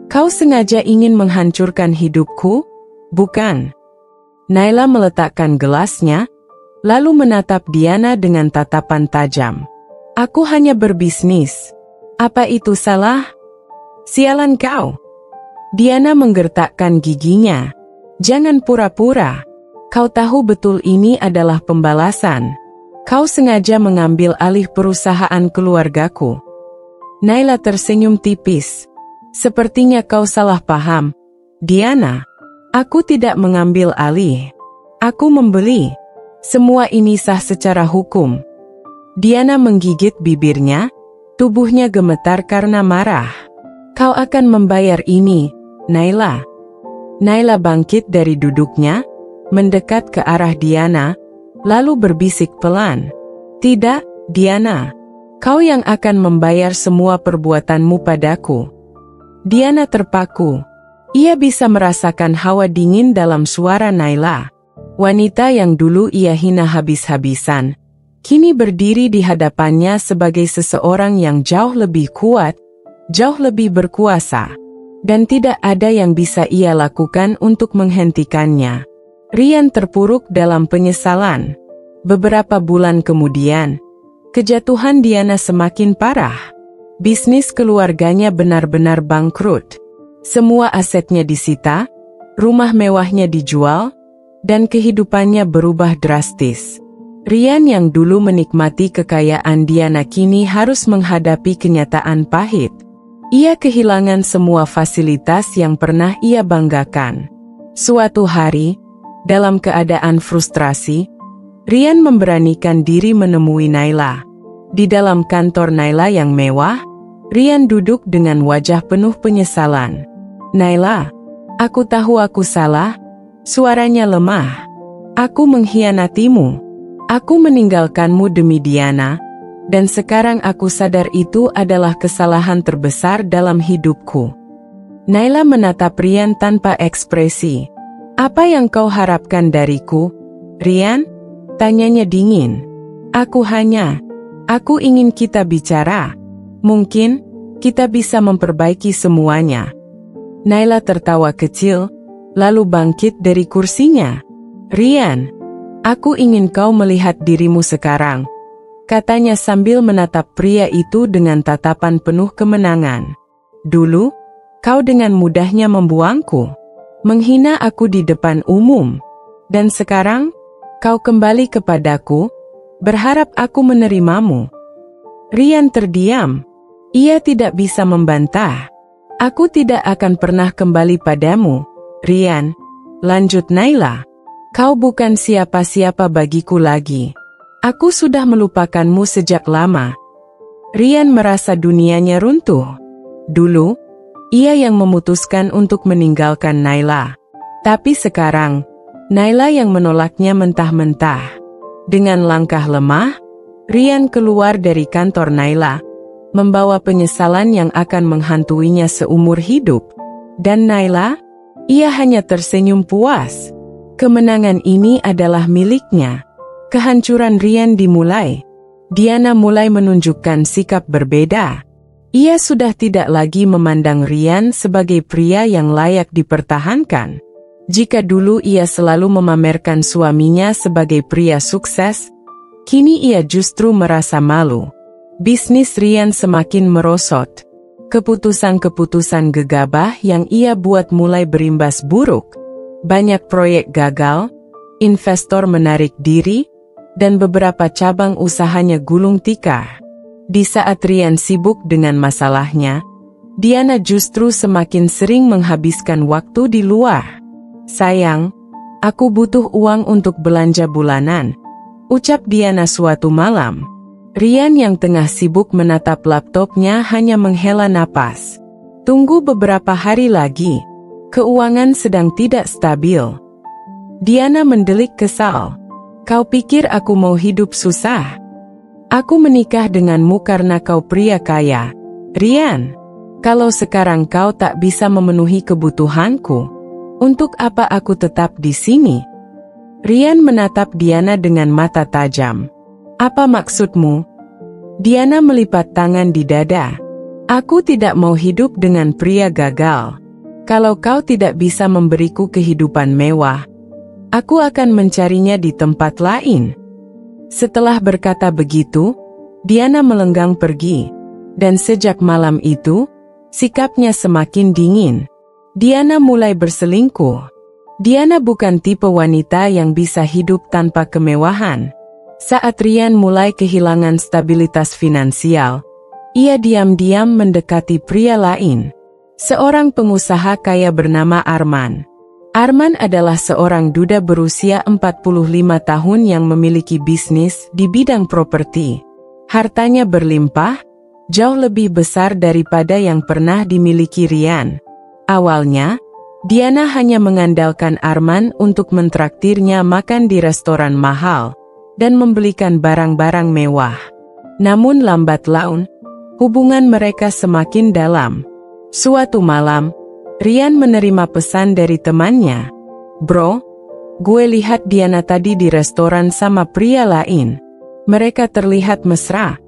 Kau sengaja ingin menghancurkan hidupku? Bukan. Naila meletakkan gelasnya, lalu menatap Diana dengan tatapan tajam. Aku hanya berbisnis. Apa itu salah? Sialan kau. Diana menggertakkan giginya. Jangan pura-pura. Kau tahu betul ini adalah pembalasan. Kau sengaja mengambil alih perusahaan keluargaku. Naila tersenyum tipis. Sepertinya kau salah paham, Diana. Aku tidak mengambil alih. Aku membeli. Semua ini sah secara hukum. Diana menggigit bibirnya, tubuhnya gemetar karena marah. Kau akan membayar ini, Naila. Naila bangkit dari duduknya, mendekat ke arah Diana, lalu berbisik pelan. "Tidak, Diana. Kau yang akan membayar semua perbuatanmu padaku." Diana terpaku. Ia bisa merasakan hawa dingin dalam suara Naila. Wanita yang dulu ia hina habis-habisan, kini berdiri di hadapannya sebagai seseorang yang jauh lebih kuat, jauh lebih berkuasa. Dan tidak ada yang bisa ia lakukan untuk menghentikannya. Rian terpuruk dalam penyesalan. Beberapa bulan kemudian, kejatuhan Diana semakin parah. Bisnis keluarganya benar-benar bangkrut. Semua asetnya disita, rumah mewahnya dijual, dan kehidupannya berubah drastis. Rian yang dulu menikmati kekayaan Diana kini harus menghadapi kenyataan pahit. Ia kehilangan semua fasilitas yang pernah ia banggakan. Suatu hari, dalam keadaan frustrasi, Rian memberanikan diri menemui Naila. Di dalam kantor Naila yang mewah, Rian duduk dengan wajah penuh penyesalan. "Naila, aku tahu aku salah." Suaranya lemah. "Aku mengkhianatimu. Aku meninggalkanmu demi Diana. Dan sekarang aku sadar itu adalah kesalahan terbesar dalam hidupku." Naila menatap Rian tanpa ekspresi. "Apa yang kau harapkan dariku, Rian?" tanyanya dingin. Aku ingin kita bicara. Mungkin, kita bisa memperbaiki semuanya." Naila tertawa kecil, lalu bangkit dari kursinya. "Rian, aku ingin kau melihat dirimu sekarang," katanya sambil menatap pria itu dengan tatapan penuh kemenangan. "Dulu, kau dengan mudahnya membuangku, menghina aku di depan umum. Dan sekarang, kau kembali kepadaku, berharap aku menerimamu." Rian terdiam. Ia tidak bisa membantah. "Aku tidak akan pernah kembali padamu, Rian," lanjut Naila. "Kau bukan siapa-siapa bagiku lagi. Aku sudah melupakanmu sejak lama." Rian merasa dunianya runtuh. Dulu, ia yang memutuskan untuk meninggalkan Naila. Tapi sekarang, Naila yang menolaknya mentah-mentah. Dengan langkah lemah, Rian keluar dari kantor Naila, membawa penyesalan yang akan menghantuinya seumur hidup. Dan Naila, ia hanya tersenyum puas. Kemenangan ini adalah miliknya. Kehancuran Rian dimulai. Diana mulai menunjukkan sikap berbeda. Ia sudah tidak lagi memandang Rian sebagai pria yang layak dipertahankan. Jika dulu ia selalu memamerkan suaminya sebagai pria sukses, kini ia justru merasa malu. Bisnis Rian semakin merosot. Keputusan-keputusan gegabah yang ia buat mulai berimbas buruk. Banyak proyek gagal, investor menarik diri, dan beberapa cabang usahanya gulung tikar. Di saat Rian sibuk dengan masalahnya, Diana justru semakin sering menghabiskan waktu di luar. "Sayang, aku butuh uang untuk belanja bulanan," ucap Diana suatu malam. Rian yang tengah sibuk menatap laptopnya hanya menghela napas. "Tunggu beberapa hari lagi. Keuangan sedang tidak stabil." Diana mendelik kesal. "Kau pikir aku mau hidup susah? Aku menikah denganmu karena kau pria kaya, Rian. Kalau sekarang kau tak bisa memenuhi kebutuhanku, untuk apa aku tetap di sini?" Rian menatap Diana dengan mata tajam. "Apa maksudmu?" Diana melipat tangan di dada. "Aku tidak mau hidup dengan pria gagal. Kalau kau tidak bisa memberiku kehidupan mewah, aku akan mencarinya di tempat lain." Setelah berkata begitu, Diana melenggang pergi. Dan sejak malam itu, sikapnya semakin dingin. Diana mulai berselingkuh. Diana bukan tipe wanita yang bisa hidup tanpa kemewahan. Saat Rian mulai kehilangan stabilitas finansial, ia diam-diam mendekati pria lain. Seorang pengusaha kaya bernama Arman. Arman adalah seorang duda berusia 45 tahun yang memiliki bisnis di bidang properti. Hartanya berlimpah, jauh lebih besar daripada yang pernah dimiliki Rian. Awalnya, Diana hanya mengandalkan Arman untuk mentraktirnya makan di restoran mahal dan membelikan barang-barang mewah. Namun lambat laun, hubungan mereka semakin dalam. Suatu malam, Rian menerima pesan dari temannya. "Bro, gue lihat Diana tadi di restoran sama pria lain. Mereka terlihat mesra."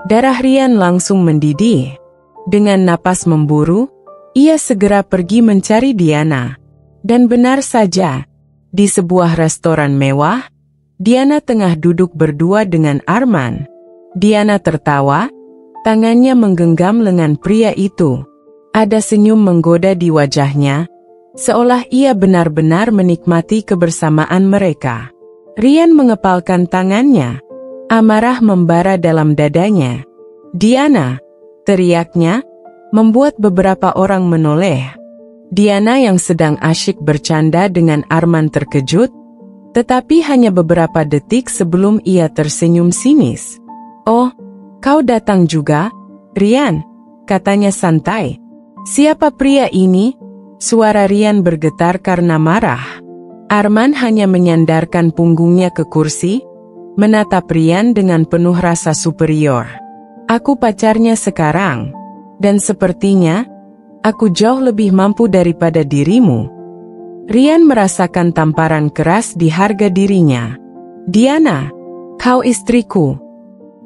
Darah Rian langsung mendidih. Dengan napas memburu, ia segera pergi mencari Diana. Dan benar saja, di sebuah restoran mewah, Diana tengah duduk berdua dengan Arman. Diana tertawa, tangannya menggenggam lengan pria itu. Ada senyum menggoda di wajahnya, seolah ia benar-benar menikmati kebersamaan mereka. Rian mengepalkan tangannya. Amarah membara dalam dadanya. "Diana!" teriaknya, membuat beberapa orang menoleh. Diana yang sedang asyik bercanda dengan Arman terkejut, tetapi hanya beberapa detik sebelum ia tersenyum sinis. "Oh, kau datang juga, Rian," katanya santai. "Siapa pria ini?" Suara Rian bergetar karena marah. Arman hanya menyandarkan punggungnya ke kursi, menatap Rian dengan penuh rasa superior. "Aku pacarnya sekarang, dan sepertinya aku jauh lebih mampu daripada dirimu." Rian merasakan tamparan keras di harga dirinya. "Diana, kau istriku."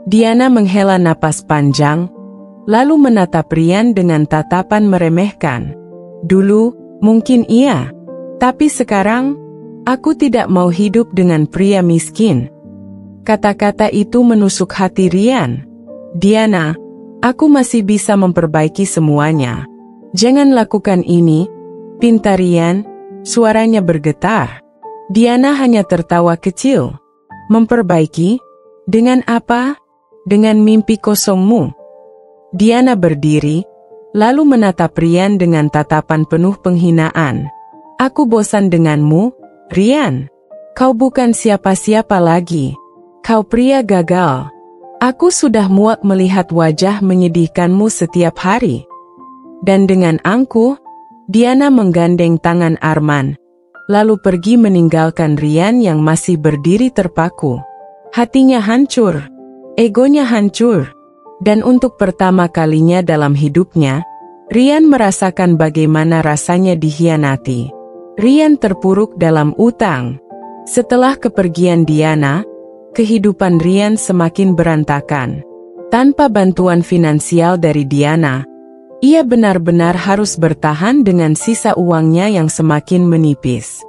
Diana menghela napas panjang, lalu menatap Rian dengan tatapan meremehkan. "Dulu, mungkin iya, tapi sekarang, aku tidak mau hidup dengan pria miskin." Kata-kata itu menusuk hati Rian. "Diana, aku masih bisa memperbaiki semuanya. Jangan lakukan ini," pinta Rian, suaranya bergetar. Diana hanya tertawa kecil. "Memperbaiki? Dengan apa?" "Dengan mimpi kosongmu." Diana berdiri, lalu menatap Rian dengan tatapan penuh penghinaan. "Aku bosan denganmu, Rian. Kau bukan siapa-siapa lagi. Kau pria gagal. Aku sudah muak melihat wajah menyedihkanmu setiap hari." Dan dengan angkuh, Diana menggandeng tangan Arman, lalu pergi meninggalkan Rian yang masih berdiri terpaku. Hatinya hancur, egonya hancur, dan untuk pertama kalinya dalam hidupnya, Rian merasakan bagaimana rasanya dikhianati. Rian terpuruk dalam utang. Setelah kepergian Diana, kehidupan Rian semakin berantakan. Tanpa bantuan finansial dari Diana, ia benar-benar harus bertahan dengan sisa uangnya yang semakin menipis.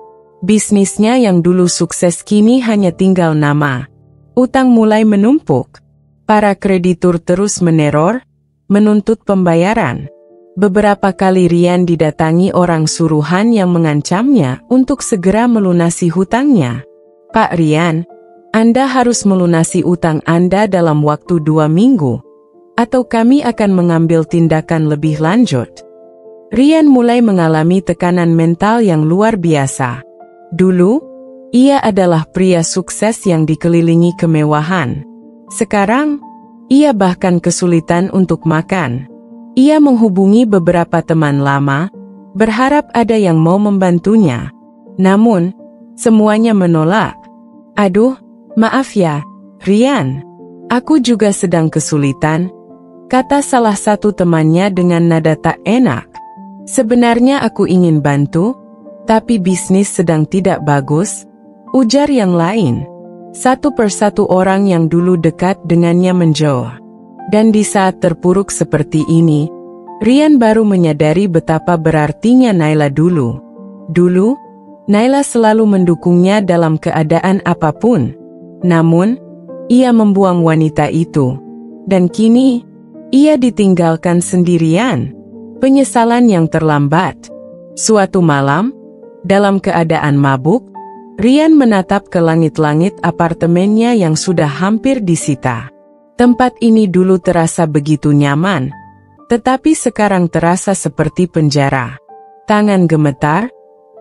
Bisnisnya yang dulu sukses kini hanya tinggal nama. Utang mulai menumpuk. Para kreditur terus meneror, menuntut pembayaran. Beberapa kali Rian didatangi orang suruhan yang mengancamnya untuk segera melunasi hutangnya. "Pak Rian, Anda harus melunasi utang Anda dalam waktu 2 minggu, atau kami akan mengambil tindakan lebih lanjut." Rian mulai mengalami tekanan mental yang luar biasa. Dulu, ia adalah pria sukses yang dikelilingi kemewahan. Sekarang, ia bahkan kesulitan untuk makan. Ia menghubungi beberapa teman lama, berharap ada yang mau membantunya. Namun, semuanya menolak. "Aduh, maaf ya, Rian. Aku juga sedang kesulitan," kata salah satu temannya dengan nada tak enak. "Sebenarnya aku ingin bantu, tapi bisnis sedang tidak bagus," ujar yang lain. Satu persatu orang yang dulu dekat dengannya menjauh. Dan di saat terpuruk seperti ini, Rian baru menyadari betapa berartinya Naila dulu. Dulu, Naila selalu mendukungnya dalam keadaan apapun. Namun, ia membuang wanita itu. Dan kini, ia ditinggalkan sendirian. Penyesalan yang terlambat. Suatu malam, dalam keadaan mabuk, Rian menatap ke langit-langit apartemennya yang sudah hampir disita. Tempat ini dulu terasa begitu nyaman, tetapi sekarang terasa seperti penjara. Tangan gemetar,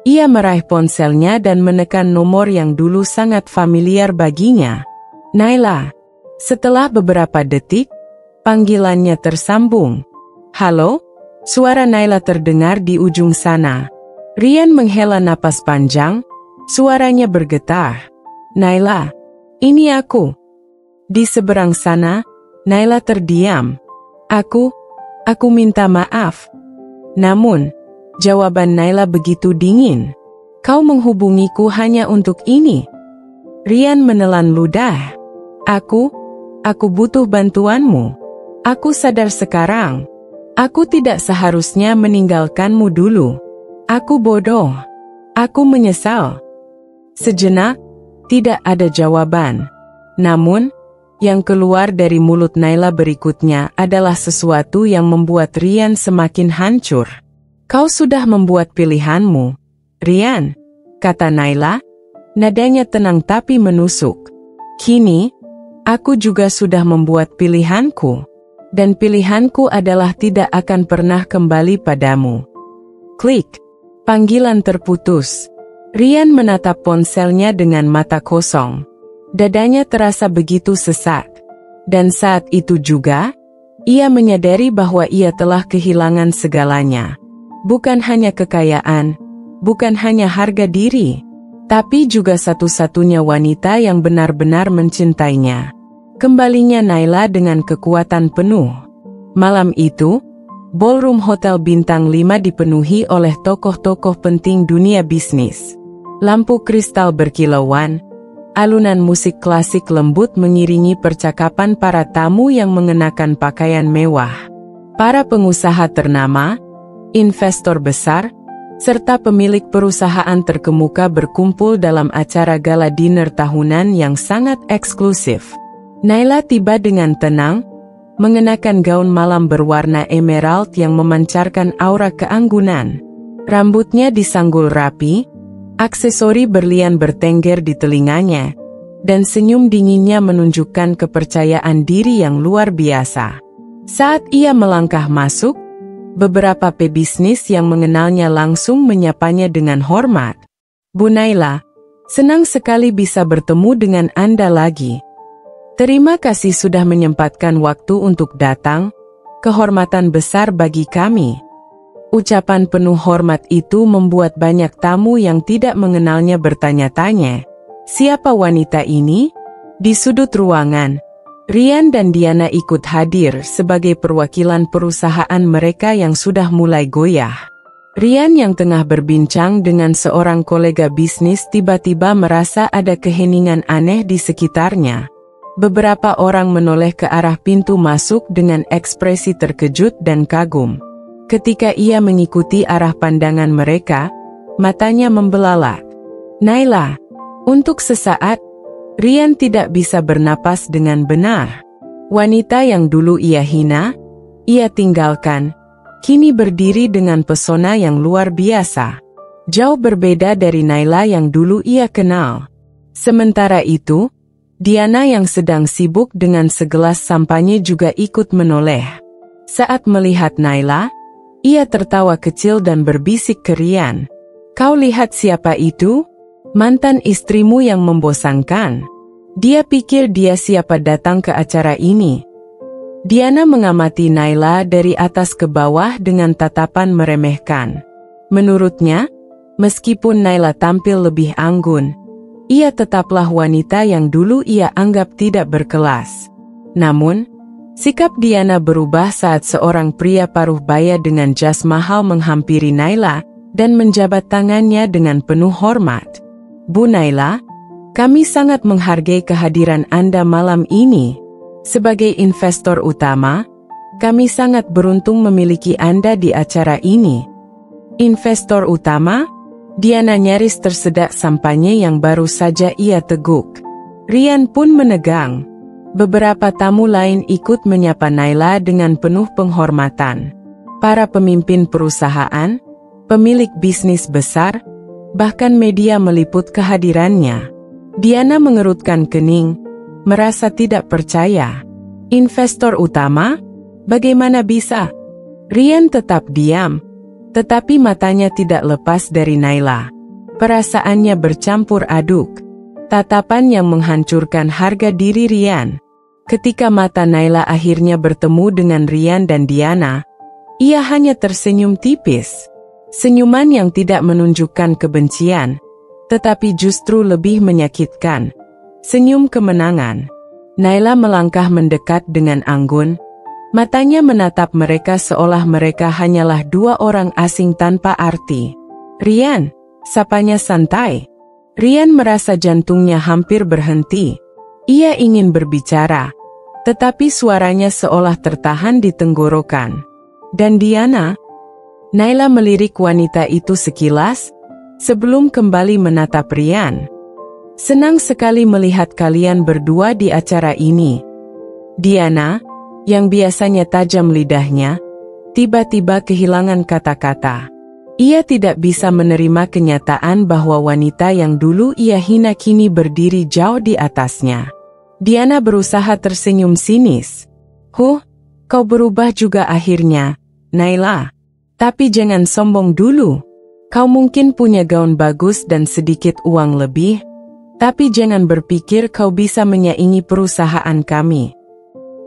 ia meraih ponselnya dan menekan nomor yang dulu sangat familiar baginya. "Naila." Setelah beberapa detik, panggilannya tersambung. "Halo?" Suara Naila terdengar di ujung sana. Rian menghela napas panjang, suaranya bergetar. Naila, ini aku. Di seberang sana, Naila terdiam. Aku minta maaf. Namun, jawaban Naila begitu dingin. Kau menghubungiku hanya untuk ini. Rian menelan ludah. Aku butuh bantuanmu. Aku sadar sekarang. Aku tidak seharusnya meninggalkanmu dulu. Aku bodoh. Aku menyesal. Sejenak, tidak ada jawaban. Namun, yang keluar dari mulut Naila berikutnya adalah sesuatu yang membuat Rian semakin hancur. Kau sudah membuat pilihanmu, Rian, kata Naila, nadanya tenang tapi menusuk. Kini, aku juga sudah membuat pilihanku. Dan pilihanku adalah tidak akan pernah kembali padamu. Klik. Panggilan terputus. Rian menatap ponselnya dengan mata kosong. Dadanya terasa begitu sesak. Dan saat itu juga, ia menyadari bahwa ia telah kehilangan segalanya. Bukan hanya kekayaan, bukan hanya harga diri, tapi juga satu-satunya wanita yang benar-benar mencintainya. Kembalinya Naila dengan kekuatan penuh. Malam itu, ballroom hotel bintang 5 dipenuhi oleh tokoh-tokoh penting dunia bisnis. Lampu kristal berkilauan, alunan musik klasik lembut mengiringi percakapan para tamu yang mengenakan pakaian mewah. Para pengusaha ternama, investor besar, serta pemilik perusahaan terkemuka berkumpul dalam acara gala dinner tahunan yang sangat eksklusif. Naila tiba dengan tenang, mengenakan gaun malam berwarna emerald yang memancarkan aura keanggunan. Rambutnya disanggul rapi, aksesori berlian bertengger di telinganya, dan senyum dinginnya menunjukkan kepercayaan diri yang luar biasa. Saat ia melangkah masuk, beberapa pebisnis yang mengenalnya langsung menyapanya dengan hormat. Bu Naila, senang sekali bisa bertemu dengan Anda lagi. Terima kasih sudah menyempatkan waktu untuk datang, kehormatan besar bagi kami. Ucapan penuh hormat itu membuat banyak tamu yang tidak mengenalnya bertanya-tanya, siapa wanita ini? Di sudut ruangan, Rian dan Diana ikut hadir sebagai perwakilan perusahaan mereka yang sudah mulai goyah. Rian yang tengah berbincang dengan seorang kolega bisnis tiba-tiba merasa ada keheningan aneh di sekitarnya. Beberapa orang menoleh ke arah pintu masuk dengan ekspresi terkejut dan kagum. Ketika ia mengikuti arah pandangan mereka, matanya membelalak. Naila, untuk sesaat, Rian tidak bisa bernapas dengan benar. Wanita yang dulu ia hina, ia tinggalkan, kini berdiri dengan pesona yang luar biasa. Jauh berbeda dari Naila yang dulu ia kenal. Sementara itu, Diana yang sedang sibuk dengan segelas sampanye juga ikut menoleh. Saat melihat Naila, ia tertawa kecil dan berbisik ke Rian. Kau lihat siapa itu? Mantan istrimu yang membosankan. Dia pikir dia siapa datang ke acara ini. Diana mengamati Naila dari atas ke bawah dengan tatapan meremehkan. Menurutnya, meskipun Naila tampil lebih anggun, ia tetaplah wanita yang dulu ia anggap tidak berkelas. Namun, sikap Diana berubah saat seorang pria paruh baya dengan jas mahal menghampiri Naila dan menjabat tangannya dengan penuh hormat. Bu Naila, kami sangat menghargai kehadiran Anda malam ini. Sebagai investor utama, kami sangat beruntung memiliki Anda di acara ini. Investor utama? Diana nyaris tersedak sampanye yang baru saja ia teguk. Rian pun menegang. Beberapa tamu lain ikut menyapa Naila dengan penuh penghormatan. Para pemimpin perusahaan, pemilik bisnis besar, bahkan media meliput kehadirannya. Diana mengerutkan kening, merasa tidak percaya. Investor utama? Bagaimana bisa? Rian tetap diam. Tetapi matanya tidak lepas dari Naila. Perasaannya bercampur aduk. Tatapan yang menghancurkan harga diri Rian. Ketika mata Naila akhirnya bertemu dengan Rian dan Diana, ia hanya tersenyum tipis. Senyuman yang tidak menunjukkan kebencian, tetapi justru lebih menyakitkan. Senyum kemenangan. Naila melangkah mendekat dengan anggun. Matanya menatap mereka seolah mereka hanyalah dua orang asing tanpa arti. "Rian," sapanya santai. Rian merasa jantungnya hampir berhenti. Ia ingin berbicara, tetapi suaranya seolah tertahan di tenggorokan. "Dan Diana?" Naila melirik wanita itu sekilas, sebelum kembali menatap Rian. "Senang sekali melihat kalian berdua di acara ini." Diana, yang biasanya tajam lidahnya, tiba-tiba kehilangan kata-kata. Ia tidak bisa menerima kenyataan bahwa wanita yang dulu ia hina kini berdiri jauh di atasnya. Diana berusaha tersenyum sinis. Kau berubah juga akhirnya, Naila. Tapi jangan sombong dulu. Kau mungkin punya gaun bagus dan sedikit uang lebih, tapi jangan berpikir kau bisa menyaingi perusahaan kami."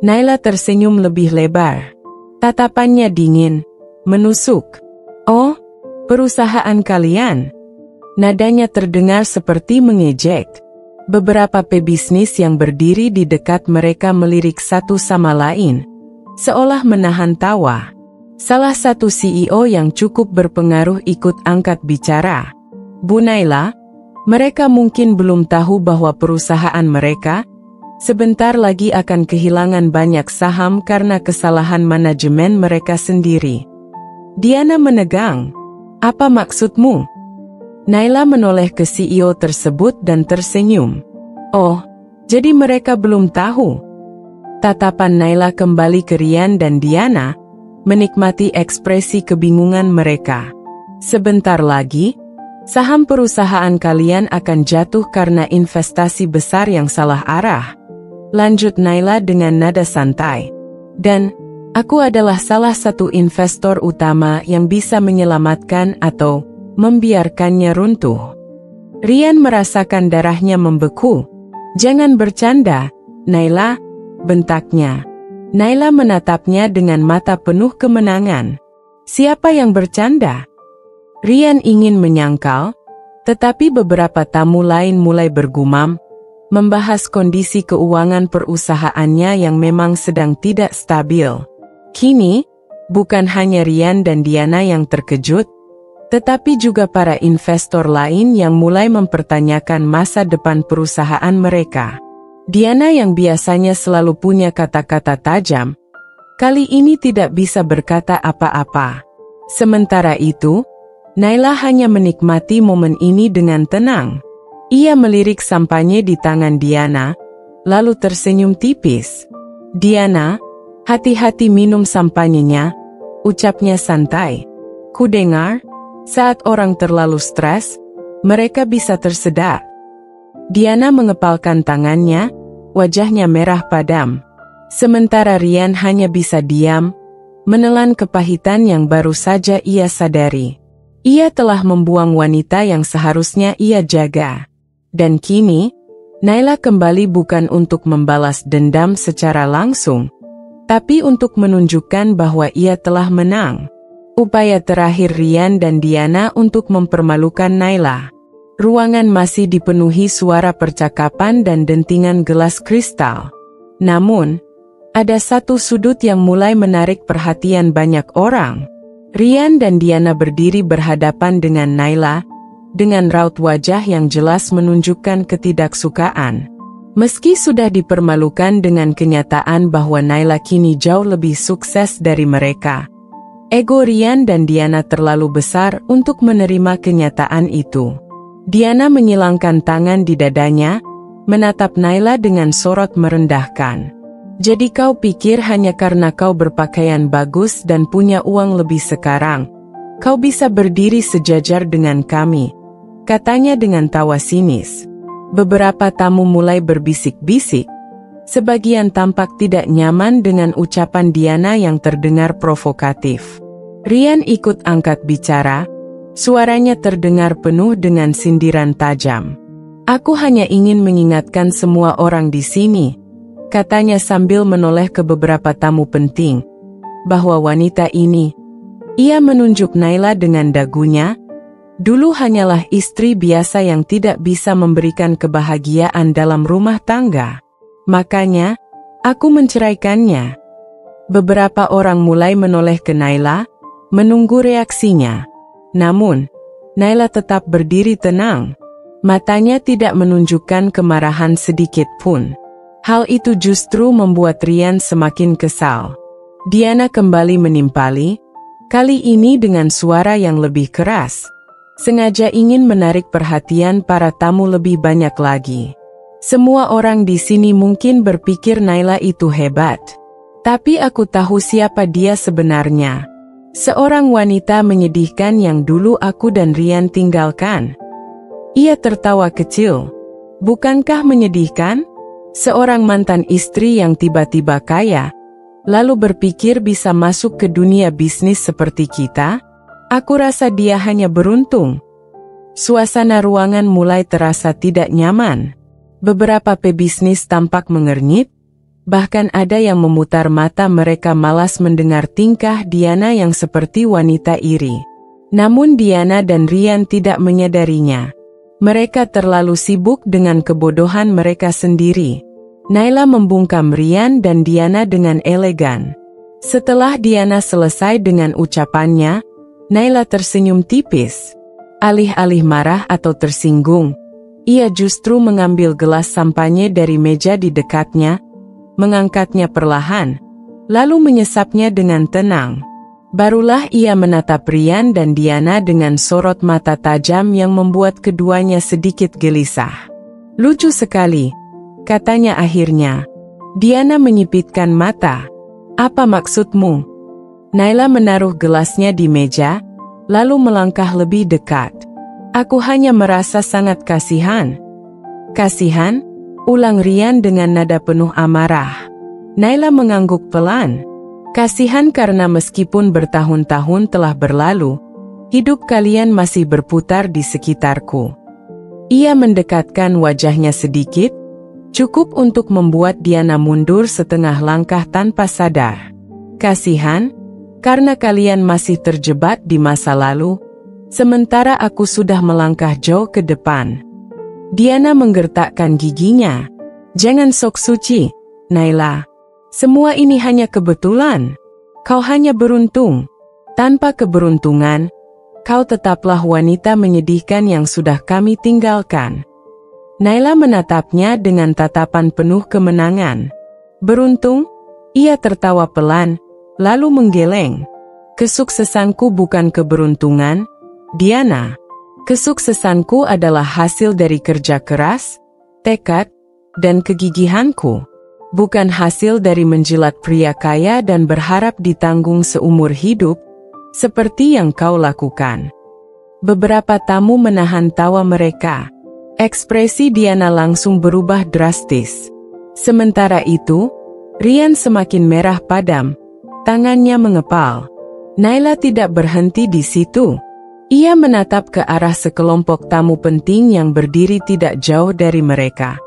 Naila tersenyum lebih lebar. Tatapannya dingin, menusuk. "Oh, perusahaan kalian?" Nadanya terdengar seperti mengejek. Beberapa pebisnis yang berdiri di dekat mereka melirik satu sama lain, seolah menahan tawa. Salah satu CEO yang cukup berpengaruh ikut angkat bicara. "Bu Naila, mereka mungkin belum tahu bahwa perusahaan mereka sebentar lagi akan kehilangan banyak saham karena kesalahan manajemen mereka sendiri." Diana menegang. "Apa maksudmu?" Naila menoleh ke CEO tersebut dan tersenyum. "Oh, jadi mereka belum tahu." Tatapan Naila kembali ke Rian dan Diana, menikmati ekspresi kebingungan mereka. "Sebentar lagi, saham perusahaan kalian akan jatuh karena investasi besar yang salah arah," lanjut Naila dengan nada santai. "Dan aku adalah salah satu investor utama yang bisa menyelamatkan atau membiarkannya runtuh." Rian merasakan darahnya membeku. "Jangan bercanda, Naila," bentaknya. Naila menatapnya dengan mata penuh kemenangan. "Siapa yang bercanda?" Rian ingin menyangkal, tetapi beberapa tamu lain mulai bergumam, membahas kondisi keuangan perusahaannya yang memang sedang tidak stabil. Kini, bukan hanya Rian dan Diana yang terkejut, tetapi juga para investor lain yang mulai mempertanyakan masa depan perusahaan mereka. Diana yang biasanya selalu punya kata-kata tajam, kali ini tidak bisa berkata apa-apa. Sementara itu, Naila hanya menikmati momen ini dengan tenang. Ia melirik sampanye di tangan Diana, lalu tersenyum tipis. "Diana, hati-hati minum sampanyenya," ucapnya santai. "Ku dengar, saat orang terlalu stres, mereka bisa tersedak." Diana mengepalkan tangannya, wajahnya merah padam. Sementara Rian hanya bisa diam, menelan kepahitan yang baru saja ia sadari. Ia telah membuang wanita yang seharusnya ia jaga. Dan kini, Naila kembali bukan untuk membalas dendam secara langsung, tapi untuk menunjukkan bahwa ia telah menang. Upaya terakhir Rian dan Diana untuk mempermalukan Naila. Ruangan masih dipenuhi suara percakapan dan dentingan gelas kristal. Namun, ada satu sudut yang mulai menarik perhatian banyak orang. Rian dan Diana berdiri berhadapan dengan Naila, dengan raut wajah yang jelas menunjukkan ketidaksukaan. Meski sudah dipermalukan dengan kenyataan bahwa Naila kini jauh lebih sukses dari mereka, ego Rian dan Diana terlalu besar untuk menerima kenyataan itu. Diana menyilangkan tangan di dadanya, menatap Naila dengan sorot merendahkan. "Jadi kau pikir hanya karena kau berpakaian bagus dan punya uang lebih sekarang, kau bisa berdiri sejajar dengan kami?" katanya dengan tawa sinis. Beberapa tamu mulai berbisik-bisik. Sebagian tampak tidak nyaman dengan ucapan Diana yang terdengar provokatif. Rian ikut angkat bicara. Suaranya terdengar penuh dengan sindiran tajam. "Aku hanya ingin mengingatkan semua orang di sini," katanya sambil menoleh ke beberapa tamu penting, "bahwa wanita ini Ia menunjuk Naila dengan dagunya. Dulu hanyalah istri biasa yang tidak bisa memberikan kebahagiaan dalam rumah tangga. Makanya, aku menceraikannya. Beberapa orang mulai menoleh ke Naila, menunggu reaksinya. Namun, Naila tetap berdiri tenang. Matanya tidak menunjukkan kemarahan sedikit pun. Hal itu justru membuat Rian semakin kesal. Diana kembali menimpali, kali ini dengan suara yang lebih keras. Sengaja ingin menarik perhatian para tamu lebih banyak lagi. Semua orang di sini mungkin berpikir Naila itu hebat. Tapi aku tahu siapa dia sebenarnya. Seorang wanita menyedihkan yang dulu aku dan Rian tinggalkan. Ia tertawa kecil. Bukankah menyedihkan? Seorang mantan istri yang tiba-tiba kaya, lalu berpikir bisa masuk ke dunia bisnis seperti kita? Aku rasa dia hanya beruntung. Suasana ruangan mulai terasa tidak nyaman. Beberapa pebisnis tampak mengernyit, bahkan ada yang memutar mata, mereka malas mendengar tingkah Diana yang seperti wanita iri. Namun Diana dan Rian tidak menyadarinya. Mereka terlalu sibuk dengan kebodohan mereka sendiri. Naila membungkam Rian dan Diana dengan elegan. Setelah Diana selesai dengan ucapannya, Naila tersenyum tipis. Alih-alih marah atau tersinggung, ia justru mengambil gelas sampanye dari meja di dekatnya, mengangkatnya perlahan, lalu menyesapnya dengan tenang. Barulah ia menatap Rian dan Diana dengan sorot mata tajam yang membuat keduanya sedikit gelisah. Lucu sekali, katanya akhirnya. Diana menyipitkan mata. Apa maksudmu? Naila menaruh gelasnya di meja, lalu melangkah lebih dekat. Aku hanya merasa sangat kasihan. Kasihan? Ulang Rian dengan nada penuh amarah. Naila mengangguk pelan. Kasihan karena meskipun bertahun-tahun telah berlalu, hidup kalian masih berputar di sekitarku. Ia mendekatkan wajahnya sedikit, cukup untuk membuat Diana mundur setengah langkah tanpa sadar. Kasihan? Karena kalian masih terjebak di masa lalu, sementara aku sudah melangkah jauh ke depan. Diana menggertakkan giginya. Jangan sok suci, Naila. Semua ini hanya kebetulan. Kau hanya beruntung. Tanpa keberuntungan, kau tetaplah wanita menyedihkan yang sudah kami tinggalkan. Naila menatapnya dengan tatapan penuh kemenangan. Beruntung? Ia tertawa pelan, lalu menggeleng. Kesuksesanku bukan keberuntungan, Diana. Kesuksesanku adalah hasil dari kerja keras, tekad, dan kegigihanku. Bukan hasil dari menjilat pria kaya dan berharap ditanggung seumur hidup, seperti yang kau lakukan. Beberapa tamu menahan tawa mereka. Ekspresi Diana langsung berubah drastis. Sementara itu, Rian semakin merah padam. Tangannya mengepal. Naila tidak berhenti di situ. Ia menatap ke arah sekelompok tamu penting yang berdiri tidak jauh dari mereka.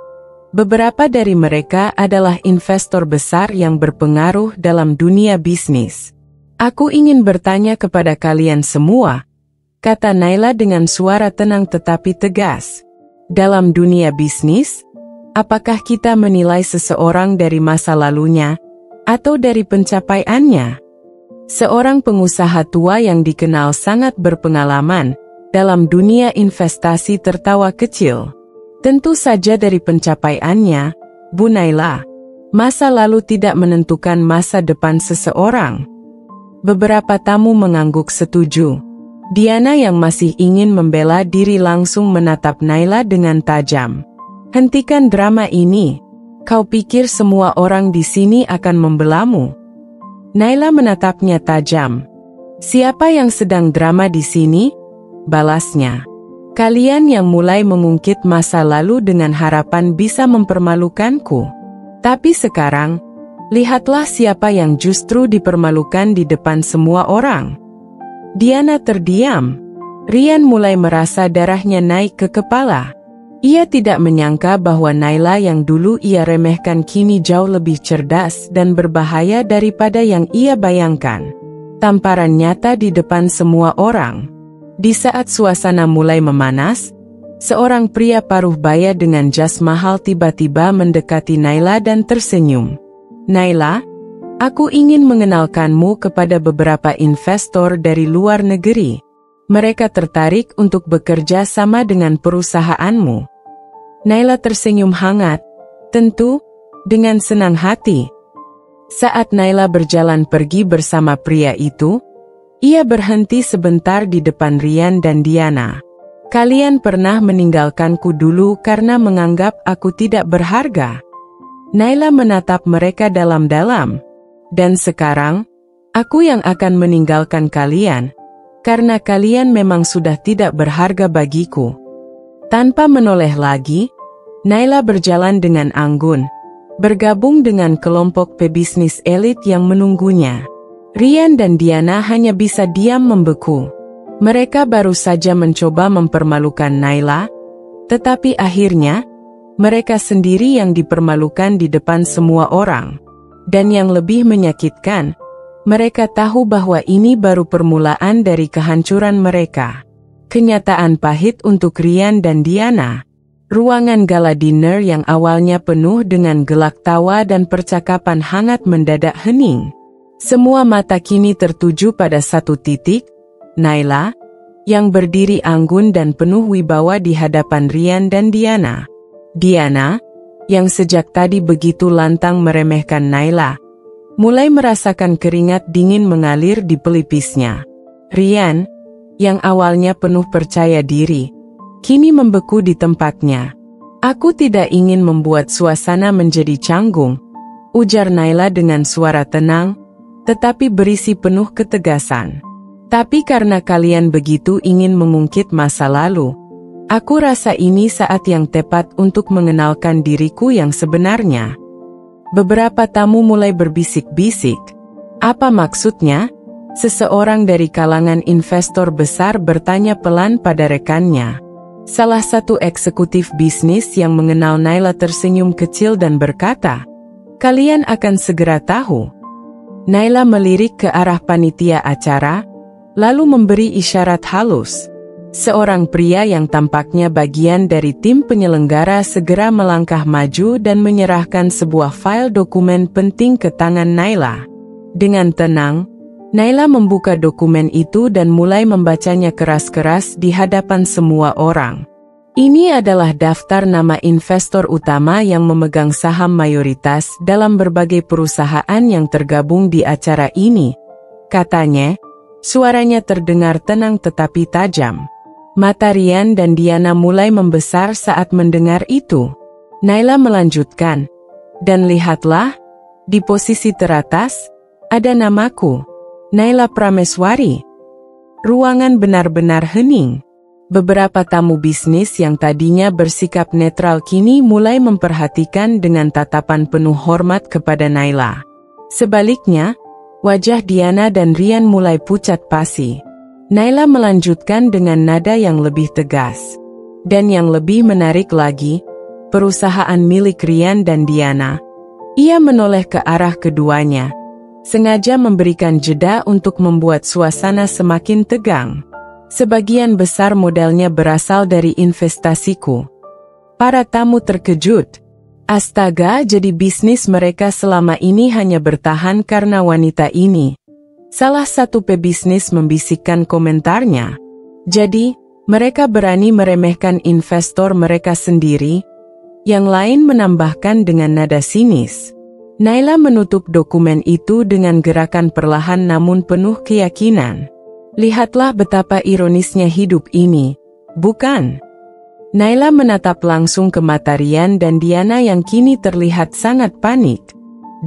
Beberapa dari mereka adalah investor besar yang berpengaruh dalam dunia bisnis. Aku ingin bertanya kepada kalian semua, kata Naila dengan suara tenang tetapi tegas. Dalam dunia bisnis, apakah kita menilai seseorang dari masa lalunya, atau dari pencapaiannya? Seorang pengusaha tua yang dikenal sangat berpengalaman dalam dunia investasi tertawa kecil. Tentu saja dari pencapaiannya, Bu Naila. Masa lalu tidak menentukan masa depan seseorang. Beberapa tamu mengangguk setuju. Diana yang masih ingin membela diri langsung menatap Naila dengan tajam. Hentikan drama ini. Kau pikir semua orang di sini akan membelamu? Naila menatapnya tajam. Siapa yang sedang drama di sini? Balasnya. Kalian yang mulai mengungkit masa lalu dengan harapan bisa mempermalukanku. Tapi sekarang, lihatlah siapa yang justru dipermalukan di depan semua orang. Diana terdiam. Rian mulai merasa darahnya naik ke kepala. Ia tidak menyangka bahwa Naila yang dulu ia remehkan kini jauh lebih cerdas dan berbahaya daripada yang ia bayangkan. Tamparan nyata di depan semua orang. Di saat suasana mulai memanas, seorang pria paruh baya dengan jas mahal tiba-tiba mendekati Naila dan tersenyum. "Naila, aku ingin mengenalkanmu kepada beberapa investor dari luar negeri. Mereka tertarik untuk bekerja sama dengan perusahaanmu." Naila tersenyum hangat. "Tentu, dengan senang hati." Saat Naila berjalan pergi bersama pria itu, ia berhenti sebentar di depan Rian dan Diana. "Kalian pernah meninggalkanku dulu karena menganggap aku tidak berharga." Naila menatap mereka dalam-dalam. "Dan sekarang, aku yang akan meninggalkan kalian, karena kalian memang sudah tidak berharga bagiku." Tanpa menoleh lagi, Naila berjalan dengan anggun, bergabung dengan kelompok pebisnis elit yang menunggunya. Rian dan Diana hanya bisa diam membeku. Mereka baru saja mencoba mempermalukan Naila, tetapi akhirnya, mereka sendiri yang dipermalukan di depan semua orang. Dan yang lebih menyakitkan, mereka tahu bahwa ini baru permulaan dari kehancuran mereka. Kenyataan pahit untuk Rian dan Diana. Ruangan gala dinner yang awalnya penuh dengan gelak tawa dan percakapan hangat mendadak hening. Semua mata kini tertuju pada satu titik, Naila, yang berdiri anggun dan penuh wibawa di hadapan Rian dan Diana. Diana, yang sejak tadi begitu lantang meremehkan Naila, mulai merasakan keringat dingin mengalir di pelipisnya. Rian, yang awalnya penuh percaya diri, kini membeku di tempatnya. "Aku tidak ingin membuat suasana menjadi canggung," ujar Naila dengan suara tenang, tetapi berisi penuh ketegasan. "Tapi karena kalian begitu ingin mengungkit masa lalu, aku rasa ini saat yang tepat untuk mengenalkan diriku yang sebenarnya." Beberapa tamu mulai berbisik-bisik. "Apa maksudnya?" Seseorang dari kalangan investor besar bertanya pelan pada rekannya. Salah satu eksekutif bisnis yang mengenal Naila tersenyum kecil dan berkata, "Kalian akan segera tahu." Naila melirik ke arah panitia acara, lalu memberi isyarat halus. Seorang pria yang tampaknya bagian dari tim penyelenggara segera melangkah maju dan menyerahkan sebuah file dokumen penting ke tangan Naila. Dengan tenang, Naila membuka dokumen itu dan mulai membacanya keras-keras di hadapan semua orang. Ini adalah daftar nama investor utama yang memegang saham mayoritas dalam berbagai perusahaan yang tergabung di acara ini, katanya. Suaranya terdengar tenang tetapi tajam. Mata Rian dan Diana mulai membesar saat mendengar itu. Naila melanjutkan, "Dan lihatlah, di posisi teratas, ada namaku, Naila Prameswari." Ruangan benar-benar hening. Beberapa tamu bisnis yang tadinya bersikap netral kini mulai memperhatikan dengan tatapan penuh hormat kepada Naila. Sebaliknya, wajah Diana dan Rian mulai pucat pasi. Naila melanjutkan dengan nada yang lebih tegas. Dan yang lebih menarik lagi, perusahaan milik Rian dan Diana. Ia menoleh ke arah keduanya, sengaja memberikan jeda untuk membuat suasana semakin tegang. "Sebagian besar modalnya berasal dari investasiku." Para tamu terkejut. Astaga, jadi bisnis mereka selama ini hanya bertahan karena wanita ini. Salah satu pebisnis membisikkan komentarnya. "Jadi, mereka berani meremehkan investor mereka sendiri?" Yang lain menambahkan dengan nada sinis. Naila menutup dokumen itu dengan gerakan perlahan namun penuh keyakinan. "Lihatlah betapa ironisnya hidup ini, bukan?" Naila menatap langsung ke mata Rian dan Diana yang kini terlihat sangat panik.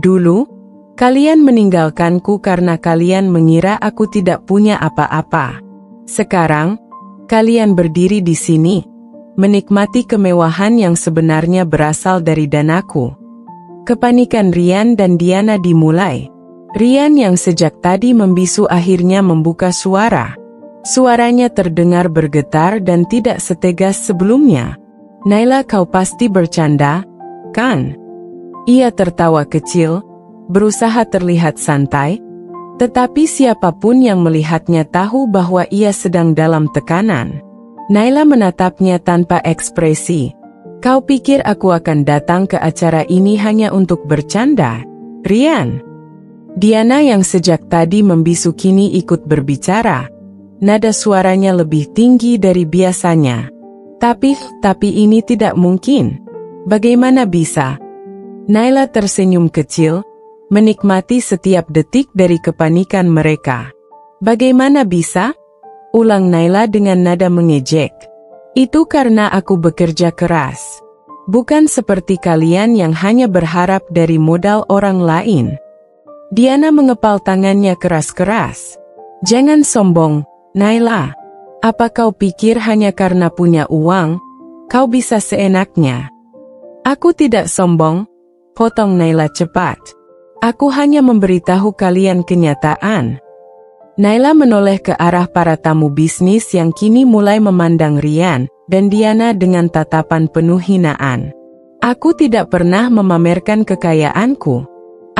"Dulu, kalian meninggalkanku karena kalian mengira aku tidak punya apa-apa. Sekarang, kalian berdiri di sini, menikmati kemewahan yang sebenarnya berasal dari danaku." Kepanikan Rian dan Diana dimulai. Rian yang sejak tadi membisu akhirnya membuka suara. Suaranya terdengar bergetar dan tidak setegas sebelumnya. "Naila, kau pasti bercanda, kan?" Ia tertawa kecil, berusaha terlihat santai, Tetapi siapapun yang melihatnya tahu bahwa ia sedang dalam tekanan. Naila menatapnya tanpa ekspresi. Kau pikir aku akan datang ke acara ini hanya untuk bercanda, Rian? Diana yang sejak tadi membisu kini ikut berbicara. Nada suaranya lebih tinggi dari biasanya. Tapi ini tidak mungkin. Bagaimana bisa? Naila tersenyum kecil, menikmati setiap detik dari kepanikan mereka. Bagaimana bisa? Ulang Naila dengan nada mengejek. Itu karena aku bekerja keras. Bukan seperti kalian yang hanya berharap dari modal orang lain. Diana mengepal tangannya keras-keras. Jangan sombong, Naila. Apa kau pikir hanya karena punya uang, kau bisa seenaknya? Aku tidak sombong, potong Naila cepat. Aku hanya memberitahu kalian kenyataan. Naila menoleh ke arah para tamu bisnis yang kini mulai memandang Rian dan Diana dengan tatapan penuh hinaan. Aku tidak pernah memamerkan kekayaanku.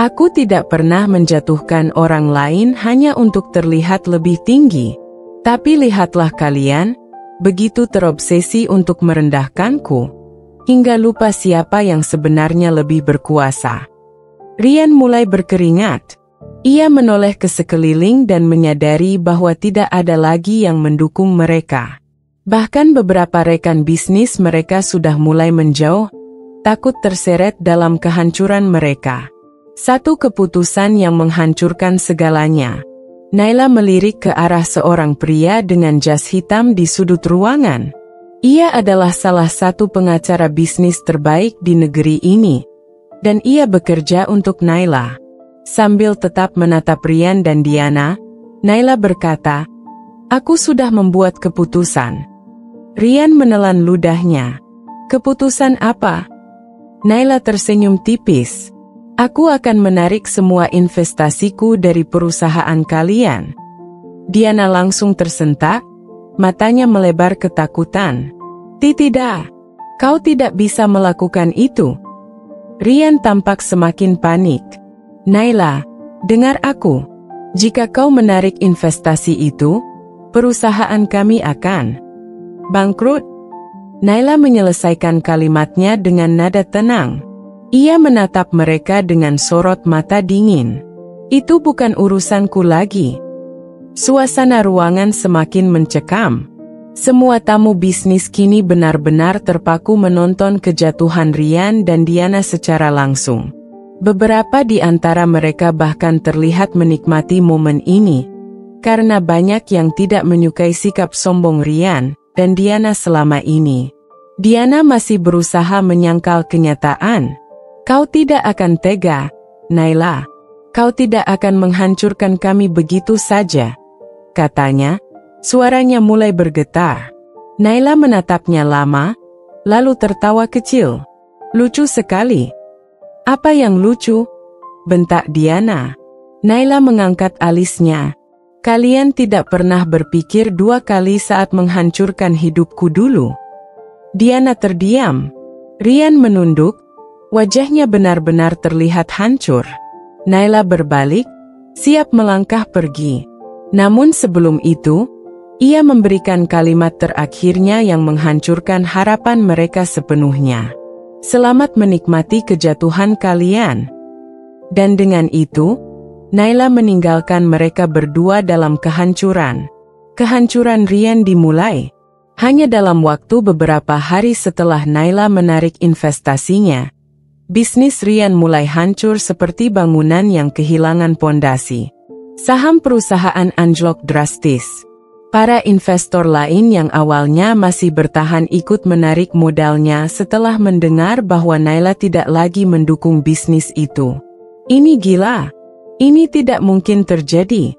Aku tidak pernah menjatuhkan orang lain hanya untuk terlihat lebih tinggi. Tapi lihatlah kalian, begitu terobsesi untuk merendahkanku, hingga lupa siapa yang sebenarnya lebih berkuasa. Rian mulai berkeringat. Ia menoleh ke sekeliling dan menyadari bahwa tidak ada lagi yang mendukung mereka. Bahkan beberapa rekan bisnis mereka sudah mulai menjauh, takut terseret dalam kehancuran mereka. Satu keputusan yang menghancurkan segalanya. Naila melirik ke arah seorang pria dengan jas hitam di sudut ruangan. Ia adalah salah satu pengacara bisnis terbaik di negeri ini, dan ia bekerja untuk Naila. Sambil tetap menatap Rian dan Diana, Naila berkata, "Aku sudah membuat keputusan." Rian menelan ludahnya. "Keputusan apa?" Naila tersenyum tipis. "Aku akan menarik semua investasiku dari perusahaan kalian." Diana langsung tersentak, matanya melebar ketakutan. "Tidak, kau tidak bisa melakukan itu." Rian tampak semakin panik. "Naila, dengar aku. Jika kau menarik investasi itu, perusahaan kami akan bangkrut." Naila menyelesaikan kalimatnya dengan nada tenang. Ia menatap mereka dengan sorot mata dingin. "Itu bukan urusanku lagi." Suasana ruangan semakin mencekam. Semua tamu bisnis kini benar-benar terpaku menonton kejatuhan Rian dan Diana secara langsung. Beberapa di antara mereka bahkan terlihat menikmati momen ini, karena banyak yang tidak menyukai sikap sombong Rian dan Diana selama ini. Diana masih berusaha menyangkal kenyataan. "Kau tidak akan tega, Naila. Kau tidak akan menghancurkan kami begitu saja," katanya. Suaranya mulai bergetar. Naila menatapnya lama, lalu tertawa kecil. "Lucu sekali." "Apa yang lucu?" bentak Diana. Naila mengangkat alisnya. "Kalian tidak pernah berpikir dua kali saat menghancurkan hidupku dulu." Diana terdiam. Rian menunduk, wajahnya benar-benar terlihat hancur. Naila berbalik, siap melangkah pergi. Namun sebelum itu, ia memberikan kalimat terakhirnya yang menghancurkan harapan mereka sepenuhnya. "Selamat menikmati kejatuhan kalian." Dan dengan itu, Naila meninggalkan mereka berdua dalam kehancuran. Kehancuran Rian dimulai. Hanya dalam waktu beberapa hari setelah Naila menarik investasinya, bisnis Rian mulai hancur seperti bangunan yang kehilangan pondasi. Saham perusahaan anjlok drastis. Para investor lain yang awalnya masih bertahan ikut menarik modalnya setelah mendengar bahwa Naila tidak lagi mendukung bisnis itu. "Ini gila. Ini tidak mungkin terjadi."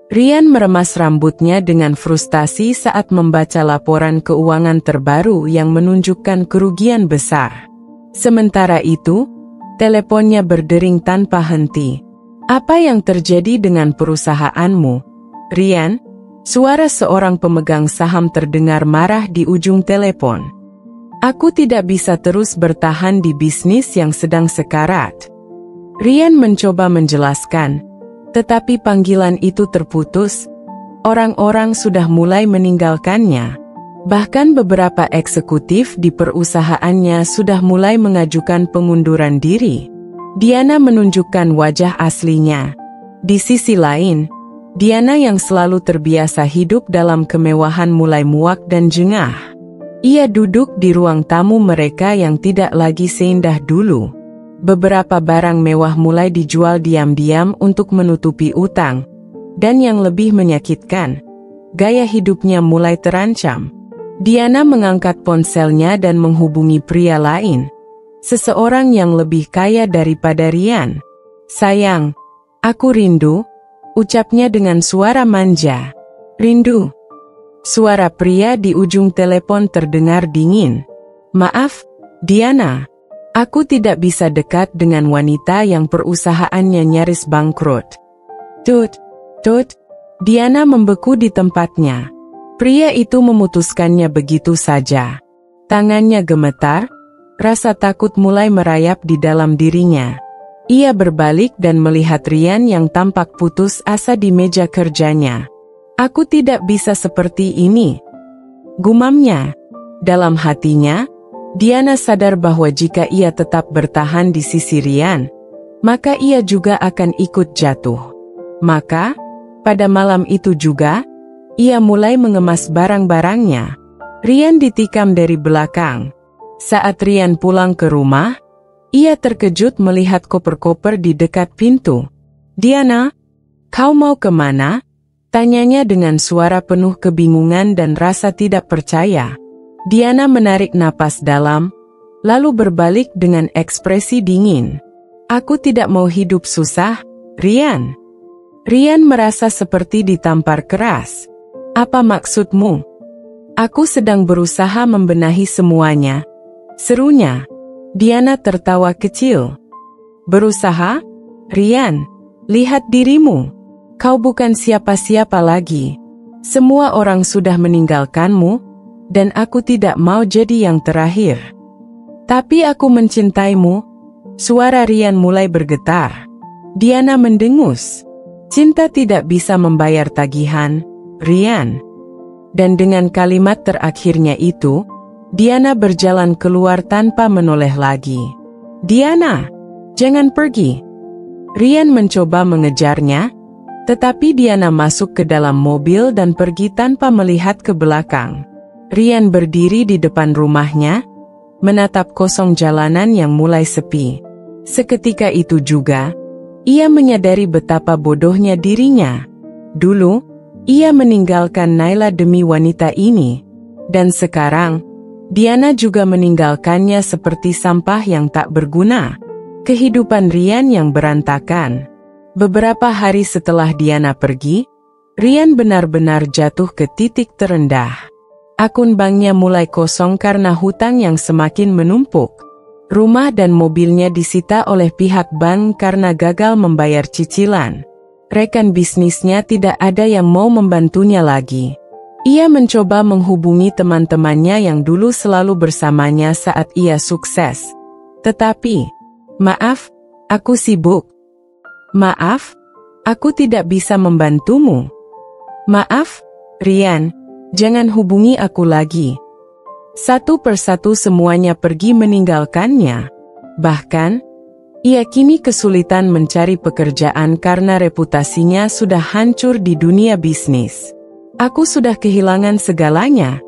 Rian meremas rambutnya dengan frustasi saat membaca laporan keuangan terbaru yang menunjukkan kerugian besar. Sementara itu, teleponnya berdering tanpa henti. "Apa yang terjadi dengan perusahaanmu, Rian?" Suara seorang pemegang saham terdengar marah di ujung telepon. "Aku tidak bisa terus bertahan di bisnis yang sedang sekarat." Rian mencoba menjelaskan, Tetapi panggilan itu terputus. Orang-orang sudah mulai meninggalkannya. Bahkan beberapa eksekutif di perusahaannya sudah mulai mengajukan pengunduran diri. Diana menunjukkan wajah aslinya. Di sisi lain, Diana yang selalu terbiasa hidup dalam kemewahan mulai muak dan jengah. Ia duduk di ruang tamu mereka yang tidak lagi seindah dulu. Beberapa barang mewah mulai dijual diam-diam untuk menutupi utang. Dan yang lebih menyakitkan, gaya hidupnya mulai terancam. Diana mengangkat ponselnya dan menghubungi pria lain. Seseorang yang lebih kaya daripada Ryan. "Sayang, aku rindu," ucapnya dengan suara manja. "Rindu?" Suara pria di ujung telepon terdengar dingin. "Maaf, Diana. Aku tidak bisa dekat dengan wanita yang perusahaannya nyaris bangkrut." Tut. Diana membeku di tempatnya. Pria itu memutuskannya begitu saja. Tangannya gemetar, rasa takut mulai merayap di dalam dirinya. Ia berbalik dan melihat Ryan yang tampak putus asa di meja kerjanya. "Aku tidak bisa seperti ini," gumamnya. Dalam hatinya, Diana sadar bahwa jika ia tetap bertahan di sisi Ryan, maka ia juga akan ikut jatuh. Maka, pada malam itu juga, ia mulai mengemas barang-barangnya. Ryan ditikam dari belakang. Saat Ryan pulang ke rumah, ia terkejut melihat koper-koper di dekat pintu. "Diana, kau mau kemana?" tanyanya dengan suara penuh kebingungan dan rasa tidak percaya. Diana menarik napas dalam, lalu berbalik dengan ekspresi dingin. "Aku tidak mau hidup susah, Ryan." Ryan merasa seperti ditampar keras. "Apa maksudmu?" "Aku sedang berusaha membenahi semuanya," serunya. Diana tertawa kecil. "Berusaha? Ryan, lihat dirimu. Kau bukan siapa-siapa lagi. Semua orang sudah meninggalkanmu, dan aku tidak mau jadi yang terakhir." "Tapi aku mencintaimu." Suara Ryan mulai bergetar. Diana mendengus. "Cinta tidak bisa membayar tagihan, Ryan." Dan dengan kalimat terakhirnya itu, Diana berjalan keluar tanpa menoleh lagi. "Diana, jangan pergi." Ryan mencoba mengejarnya, tetapi Diana masuk ke dalam mobil dan pergi tanpa melihat ke belakang. Ryan berdiri di depan rumahnya, menatap kosong jalanan yang mulai sepi. Seketika itu juga, ia menyadari betapa bodohnya dirinya. Dulu, ia meninggalkan Naila demi wanita ini. Dan sekarang, Diana juga meninggalkannya seperti sampah yang tak berguna. Kehidupan Ryan yang berantakan. Beberapa hari setelah Diana pergi, Ryan benar-benar jatuh ke titik terendah. Akun banknya mulai kosong karena hutang yang semakin menumpuk. Rumah dan mobilnya disita oleh pihak bank karena gagal membayar cicilan. Rekan bisnisnya tidak ada yang mau membantunya lagi. Ia mencoba menghubungi teman-temannya yang dulu selalu bersamanya saat ia sukses. Tetapi, "Maaf, aku sibuk." "Maaf, aku tidak bisa membantumu." "Maaf, Ryan, jangan hubungi aku lagi." Satu persatu semuanya pergi meninggalkannya. Bahkan, ia kini kesulitan mencari pekerjaan karena reputasinya sudah hancur di dunia bisnis. "Aku sudah kehilangan segalanya,"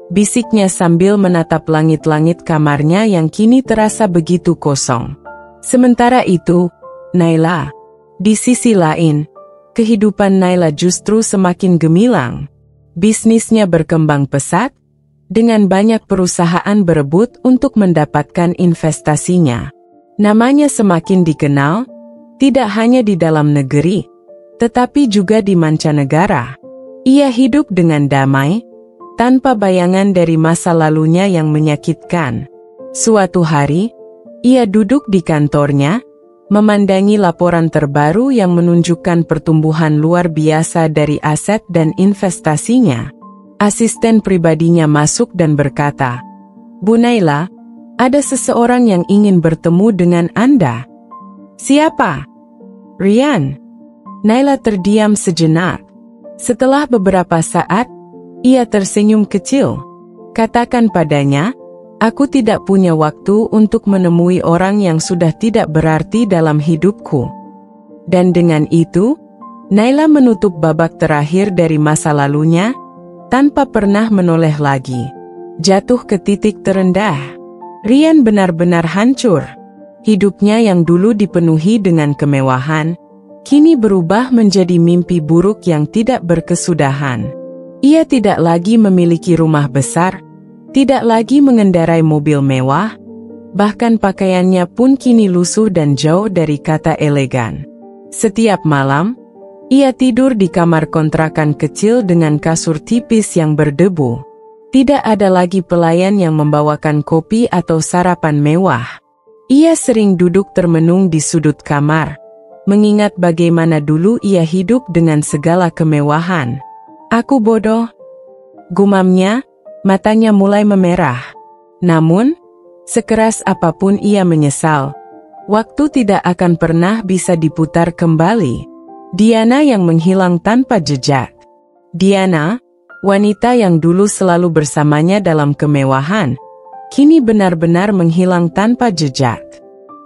bisiknya sambil menatap langit-langit kamarnya yang kini terasa begitu kosong. Sementara itu, Naila. Di sisi lain, kehidupan Naila justru semakin gemilang. Bisnisnya berkembang pesat, dengan banyak perusahaan berebut untuk mendapatkan investasinya. Namanya semakin dikenal, tidak hanya di dalam negeri, tetapi juga di mancanegara. Ia hidup dengan damai, tanpa bayangan dari masa lalunya yang menyakitkan. Suatu hari, ia duduk di kantornya, memandangi laporan terbaru yang menunjukkan pertumbuhan luar biasa dari aset dan investasinya. Asisten pribadinya masuk dan berkata, "Bu Naila, ada seseorang yang ingin bertemu dengan Anda." "Siapa?" "Ryan." Naila terdiam sejenak. Setelah beberapa saat, ia tersenyum kecil. Katakan padanya, aku tidak punya waktu untuk menemui orang yang sudah tidak berarti dalam hidupku. Dan dengan itu, Naila menutup babak terakhir dari masa lalunya, tanpa pernah menoleh lagi. Jatuh ke titik terendah. Rian benar-benar hancur. Hidupnya yang dulu dipenuhi dengan kemewahan, kini berubah menjadi mimpi buruk yang tidak berkesudahan. Ia tidak lagi memiliki rumah besar, tidak lagi mengendarai mobil mewah, bahkan pakaiannya pun kini lusuh dan jauh dari kata elegan. Setiap malam, ia tidur di kamar kontrakan kecil dengan kasur tipis yang berdebu. Tidak ada lagi pelayan yang membawakan kopi atau sarapan mewah. Ia sering duduk termenung di sudut kamar, mengingat bagaimana dulu ia hidup dengan segala kemewahan. Aku bodoh, gumamnya, matanya mulai memerah. Namun, sekeras apapun ia menyesal, waktu tidak akan pernah bisa diputar kembali. Diana yang menghilang tanpa jejak. Diana, wanita yang dulu selalu bersamanya dalam kemewahan, kini benar-benar menghilang tanpa jejak.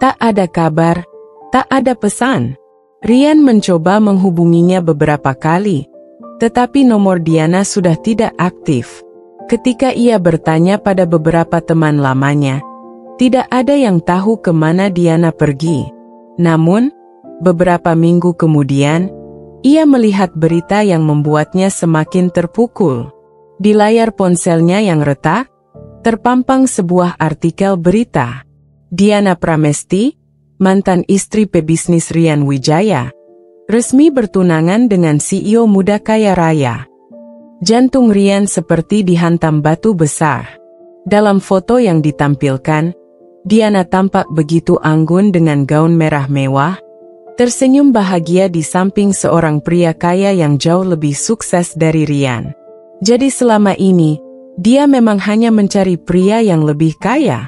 Tak ada kabar, tak ada pesan. Rian mencoba menghubunginya beberapa kali, tetapi nomor Diana sudah tidak aktif. Ketika ia bertanya pada beberapa teman lamanya, tidak ada yang tahu kemana Diana pergi. Namun, beberapa minggu kemudian, ia melihat berita yang membuatnya semakin terpukul. Di layar ponselnya yang retak, terpampang sebuah artikel berita. Diana Pramesti, mantan istri pebisnis Rian Wijaya, resmi bertunangan dengan CEO muda kaya raya. Jantung Rian seperti dihantam batu besar. Dalam foto yang ditampilkan, Diana tampak begitu anggun dengan gaun merah mewah, tersenyum bahagia di samping seorang pria kaya yang jauh lebih sukses dari Rian. Jadi selama ini, dia memang hanya mencari pria yang lebih kaya.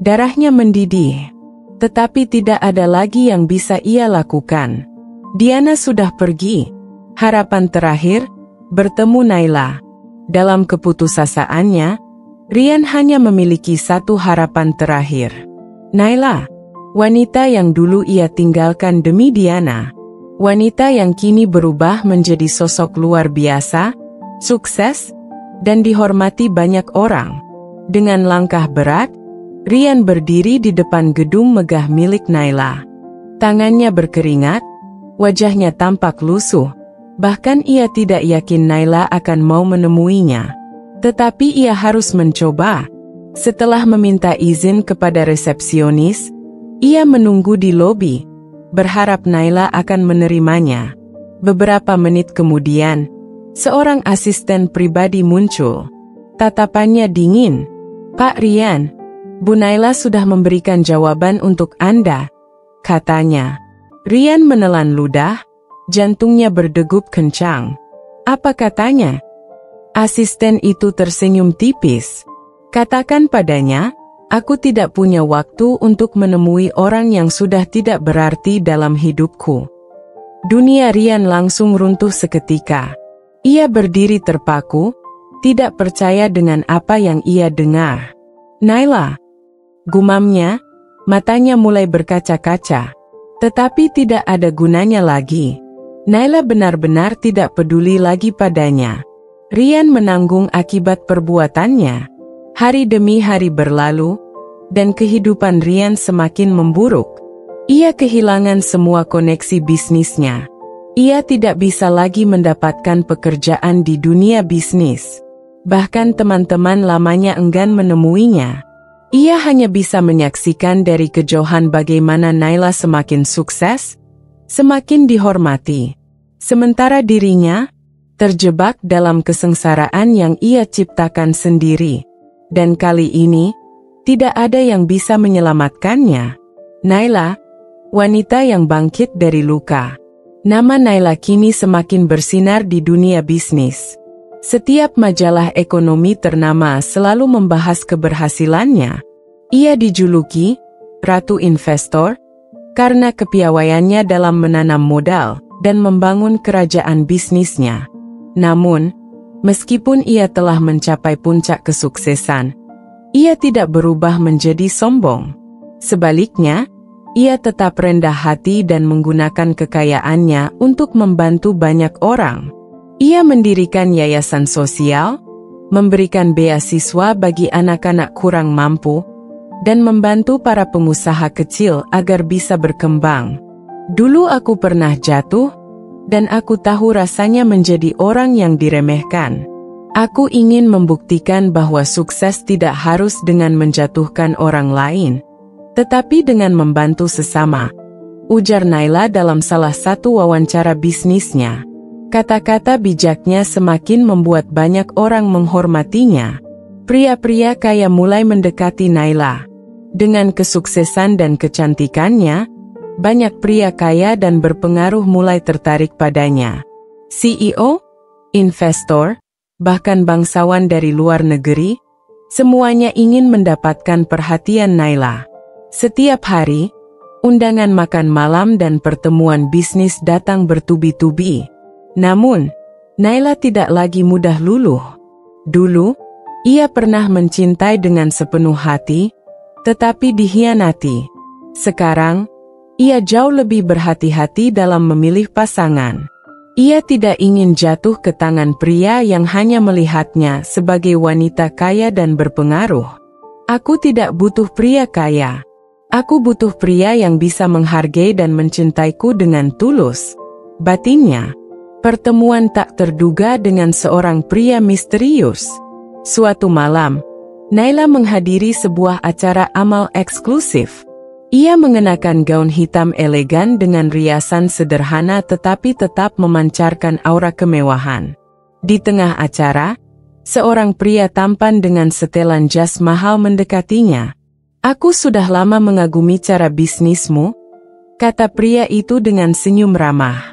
Darahnya mendidih, tetapi tidak ada lagi yang bisa ia lakukan. Diana sudah pergi. Harapan terakhir, bertemu Naila. Dalam keputusasaannya, Rian hanya memiliki satu harapan terakhir. Naila, wanita yang dulu ia tinggalkan demi Diana. Wanita yang kini berubah menjadi sosok luar biasa, sukses, dan dihormati banyak orang. Dengan langkah berat, Rian berdiri di depan gedung megah milik Naila. Tangannya berkeringat, wajahnya tampak lusuh, bahkan ia tidak yakin Naila akan mau menemuinya. Tetapi ia harus mencoba. Setelah meminta izin kepada resepsionis, ia menunggu di lobi, berharap Naila akan menerimanya. Beberapa menit kemudian, seorang asisten pribadi muncul. Tatapannya dingin. "Pak Rian, Bu Naila sudah memberikan jawaban untuk Anda," katanya. Rian menelan ludah, jantungnya berdegup kencang. "Apa katanya?" Asisten itu tersenyum tipis. "Katakan padanya, aku tidak punya waktu untuk menemui orang yang sudah tidak berarti dalam hidupku." Dunia Rian langsung runtuh seketika. Ia berdiri terpaku, tidak percaya dengan apa yang ia dengar. "Naila," gumamnya, matanya mulai berkaca-kaca. Tetapi tidak ada gunanya lagi. Naila benar-benar tidak peduli lagi padanya. Rian menanggung akibat perbuatannya. Hari demi hari berlalu, dan kehidupan Rian semakin memburuk. Ia kehilangan semua koneksi bisnisnya. Ia tidak bisa lagi mendapatkan pekerjaan di dunia bisnis. Bahkan teman-teman lamanya enggan menemuinya. Ia hanya bisa menyaksikan dari kejauhan bagaimana Naila semakin sukses, semakin dihormati. Sementara dirinya terjebak dalam kesengsaraan yang ia ciptakan sendiri. Dan kali ini, tidak ada yang bisa menyelamatkannya. Naila, wanita yang bangkit dari luka. Nama Naila kini semakin bersinar di dunia bisnis. Setiap majalah ekonomi ternama selalu membahas keberhasilannya. Ia dijuluki Ratu Investor, karena kepiawaiannya dalam menanam modal dan membangun kerajaan bisnisnya. Namun, meskipun ia telah mencapai puncak kesuksesan, ia tidak berubah menjadi sombong. Sebaliknya, ia tetap rendah hati dan menggunakan kekayaannya untuk membantu banyak orang. Ia mendirikan yayasan sosial, memberikan beasiswa bagi anak-anak kurang mampu, dan membantu para pengusaha kecil agar bisa berkembang. Dulu aku pernah jatuh, dan aku tahu rasanya menjadi orang yang diremehkan. Aku ingin membuktikan bahwa sukses tidak harus dengan menjatuhkan orang lain, tetapi dengan membantu sesama, ujar Naila dalam salah satu wawancara bisnisnya. Kata-kata bijaknya semakin membuat banyak orang menghormatinya. Pria-pria kaya mulai mendekati Naila. Dengan kesuksesan dan kecantikannya, banyak pria kaya dan berpengaruh mulai tertarik padanya. CEO, investor, bahkan bangsawan dari luar negeri, semuanya ingin mendapatkan perhatian Naila. Setiap hari, undangan makan malam dan pertemuan bisnis datang bertubi-tubi. Namun, Naila tidak lagi mudah luluh. Dulu, ia pernah mencintai dengan sepenuh hati, tetapi dikhianati. Sekarang, ia jauh lebih berhati-hati dalam memilih pasangan. Ia tidak ingin jatuh ke tangan pria yang hanya melihatnya sebagai wanita kaya dan berpengaruh. Aku tidak butuh pria kaya. Aku butuh pria yang bisa menghargai dan mencintaiku dengan tulus, batinnya. Pertemuan tak terduga dengan seorang pria misterius. Suatu malam, Naila menghadiri sebuah acara amal eksklusif. Ia mengenakan gaun hitam elegan dengan riasan sederhana tetapi tetap memancarkan aura kemewahan. Di tengah acara, seorang pria tampan dengan setelan jas mahal mendekatinya. Aku sudah lama mengagumi cara bisnismu, kata pria itu dengan senyum ramah.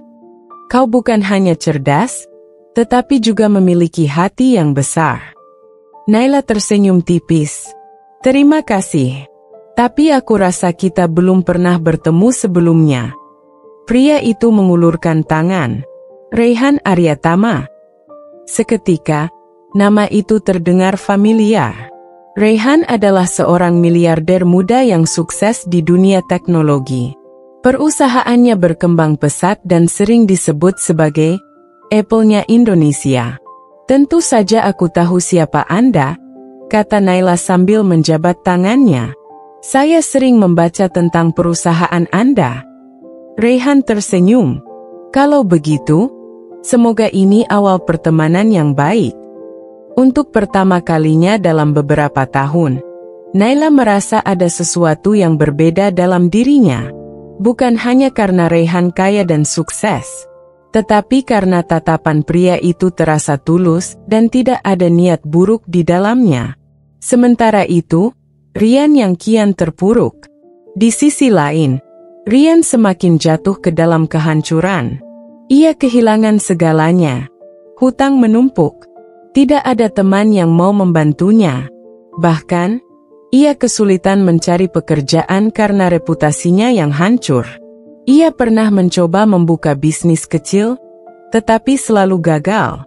Kau bukan hanya cerdas, tetapi juga memiliki hati yang besar. Naila tersenyum tipis. Terima kasih. Tapi aku rasa kita belum pernah bertemu sebelumnya. Pria itu mengulurkan tangan. Raihan Aryatama. Seketika, nama itu terdengar familiar. Raihan adalah seorang miliarder muda yang sukses di dunia teknologi. Perusahaannya berkembang pesat dan sering disebut sebagai Apple-nya Indonesia. Tentu saja aku tahu siapa Anda, kata Naila sambil menjabat tangannya. Saya sering membaca tentang perusahaan Anda. Raihan tersenyum. Kalau begitu, semoga ini awal pertemanan yang baik. Untuk pertama kalinya dalam beberapa tahun, Naila merasa ada sesuatu yang berbeda dalam dirinya. Bukan hanya karena Raihan kaya dan sukses, tetapi karena tatapan pria itu terasa tulus dan tidak ada niat buruk di dalamnya. Sementara itu, Rian yang kian terpuruk. Di sisi lain, Rian semakin jatuh ke dalam kehancuran. Ia kehilangan segalanya. Hutang menumpuk. Tidak ada teman yang mau membantunya. Bahkan, ia kesulitan mencari pekerjaan karena reputasinya yang hancur. Ia pernah mencoba membuka bisnis kecil, tetapi selalu gagal.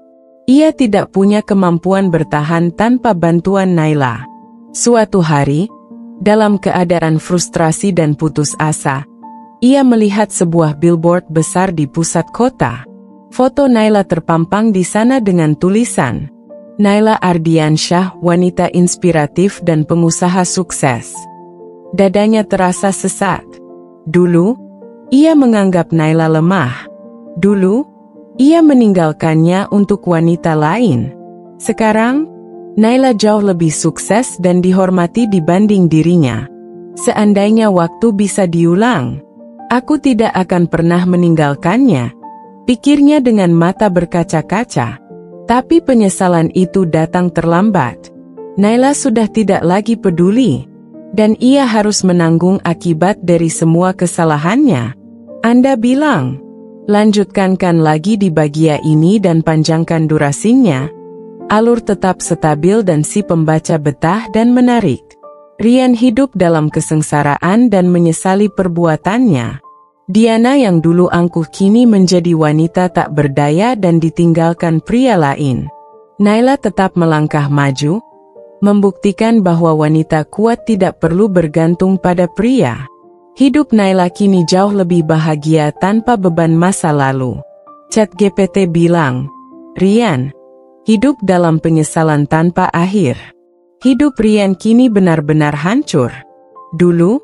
Ia tidak punya kemampuan bertahan tanpa bantuan Naila. Suatu hari, dalam keadaan frustrasi dan putus asa, ia melihat sebuah billboard besar di pusat kota. Foto Naila terpampang di sana dengan tulisan, Naila Ardiansyah, wanita inspiratif dan pengusaha sukses. Dadanya terasa sesak. Dulu, ia menganggap Naila lemah. Dulu, ia meninggalkannya untuk wanita lain. Sekarang, Naila jauh lebih sukses dan dihormati dibanding dirinya. Seandainya waktu bisa diulang, aku tidak akan pernah meninggalkannya, pikirnya dengan mata berkaca-kaca. Tapi penyesalan itu datang terlambat. Naila sudah tidak lagi peduli, dan ia harus menanggung akibat dari semua kesalahannya. Anda bilang, lanjutkan lagi di bagian ini dan panjangkan durasinya. Alur tetap stabil dan si pembaca betah dan menarik. Rian hidup dalam kesengsaraan dan menyesali perbuatannya. Diana yang dulu angkuh kini menjadi wanita tak berdaya dan ditinggalkan pria lain. Naila tetap melangkah maju, membuktikan bahwa wanita kuat tidak perlu bergantung pada pria. Hidup Naila kini jauh lebih bahagia tanpa beban masa lalu. ChatGPT bilang, "Rian, hidup dalam penyesalan tanpa akhir." Hidup Rian kini benar-benar hancur. Dulu,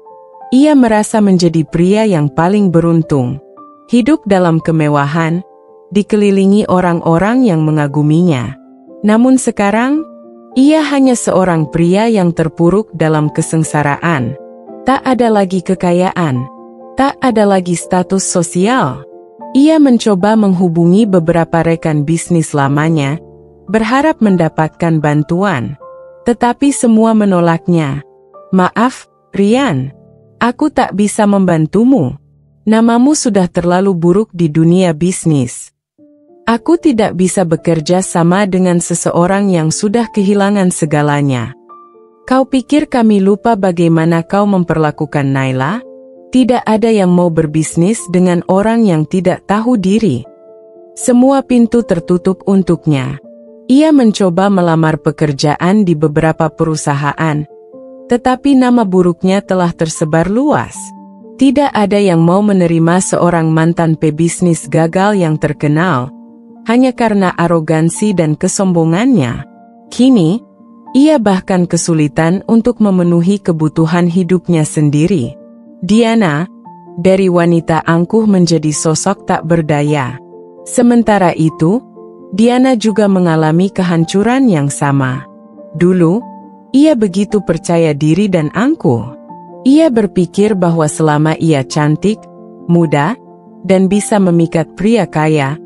ia merasa menjadi pria yang paling beruntung. Hidup dalam kemewahan, dikelilingi orang-orang yang mengaguminya. Namun sekarang, ia hanya seorang pria yang terpuruk dalam kesengsaraan. Tak ada lagi kekayaan, tak ada lagi status sosial. Ia mencoba menghubungi beberapa rekan bisnis lamanya, berharap mendapatkan bantuan. Tetapi semua menolaknya. "Maaf, Rian, aku tak bisa membantumu. Namamu sudah terlalu buruk di dunia bisnis. Aku tidak bisa bekerja sama dengan seseorang yang sudah kehilangan segalanya. Kau pikir kami lupa bagaimana kau memperlakukan Naila? Tidak ada yang mau berbisnis dengan orang yang tidak tahu diri." Semua pintu tertutup untuknya. Ia mencoba melamar pekerjaan di beberapa perusahaan, tetapi nama buruknya telah tersebar luas. Tidak ada yang mau menerima seorang mantan pebisnis gagal yang terkenal, hanya karena arogansi dan kesombongannya. Kini, ia bahkan kesulitan untuk memenuhi kebutuhan hidupnya sendiri. Diana, dari wanita angkuh menjadi sosok tak berdaya. Sementara itu, Diana juga mengalami kehancuran yang sama. Dulu, ia begitu percaya diri dan angkuh. Ia berpikir bahwa selama ia cantik, muda, dan bisa memikat pria kaya,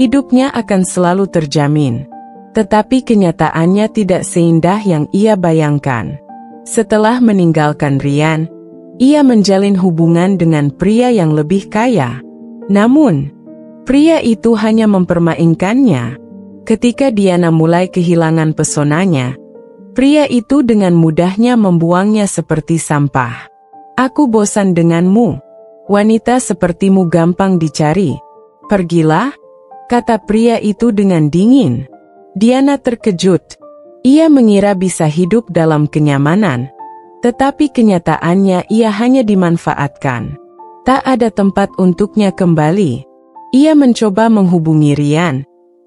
hidupnya akan selalu terjamin. Tetapi kenyataannya tidak seindah yang ia bayangkan. Setelah meninggalkan Rian, ia menjalin hubungan dengan pria yang lebih kaya. Namun, pria itu hanya mempermainkannya. Ketika Diana mulai kehilangan pesonanya, pria itu dengan mudahnya membuangnya seperti sampah. "Aku bosan denganmu. Wanita sepertimu gampang dicari. Pergilah," kata pria itu dengan dingin. Diana terkejut. Ia mengira bisa hidup dalam kenyamanan, tetapi kenyataannya ia hanya dimanfaatkan. Tak ada tempat untuknya kembali. Ia mencoba menghubungi Rian,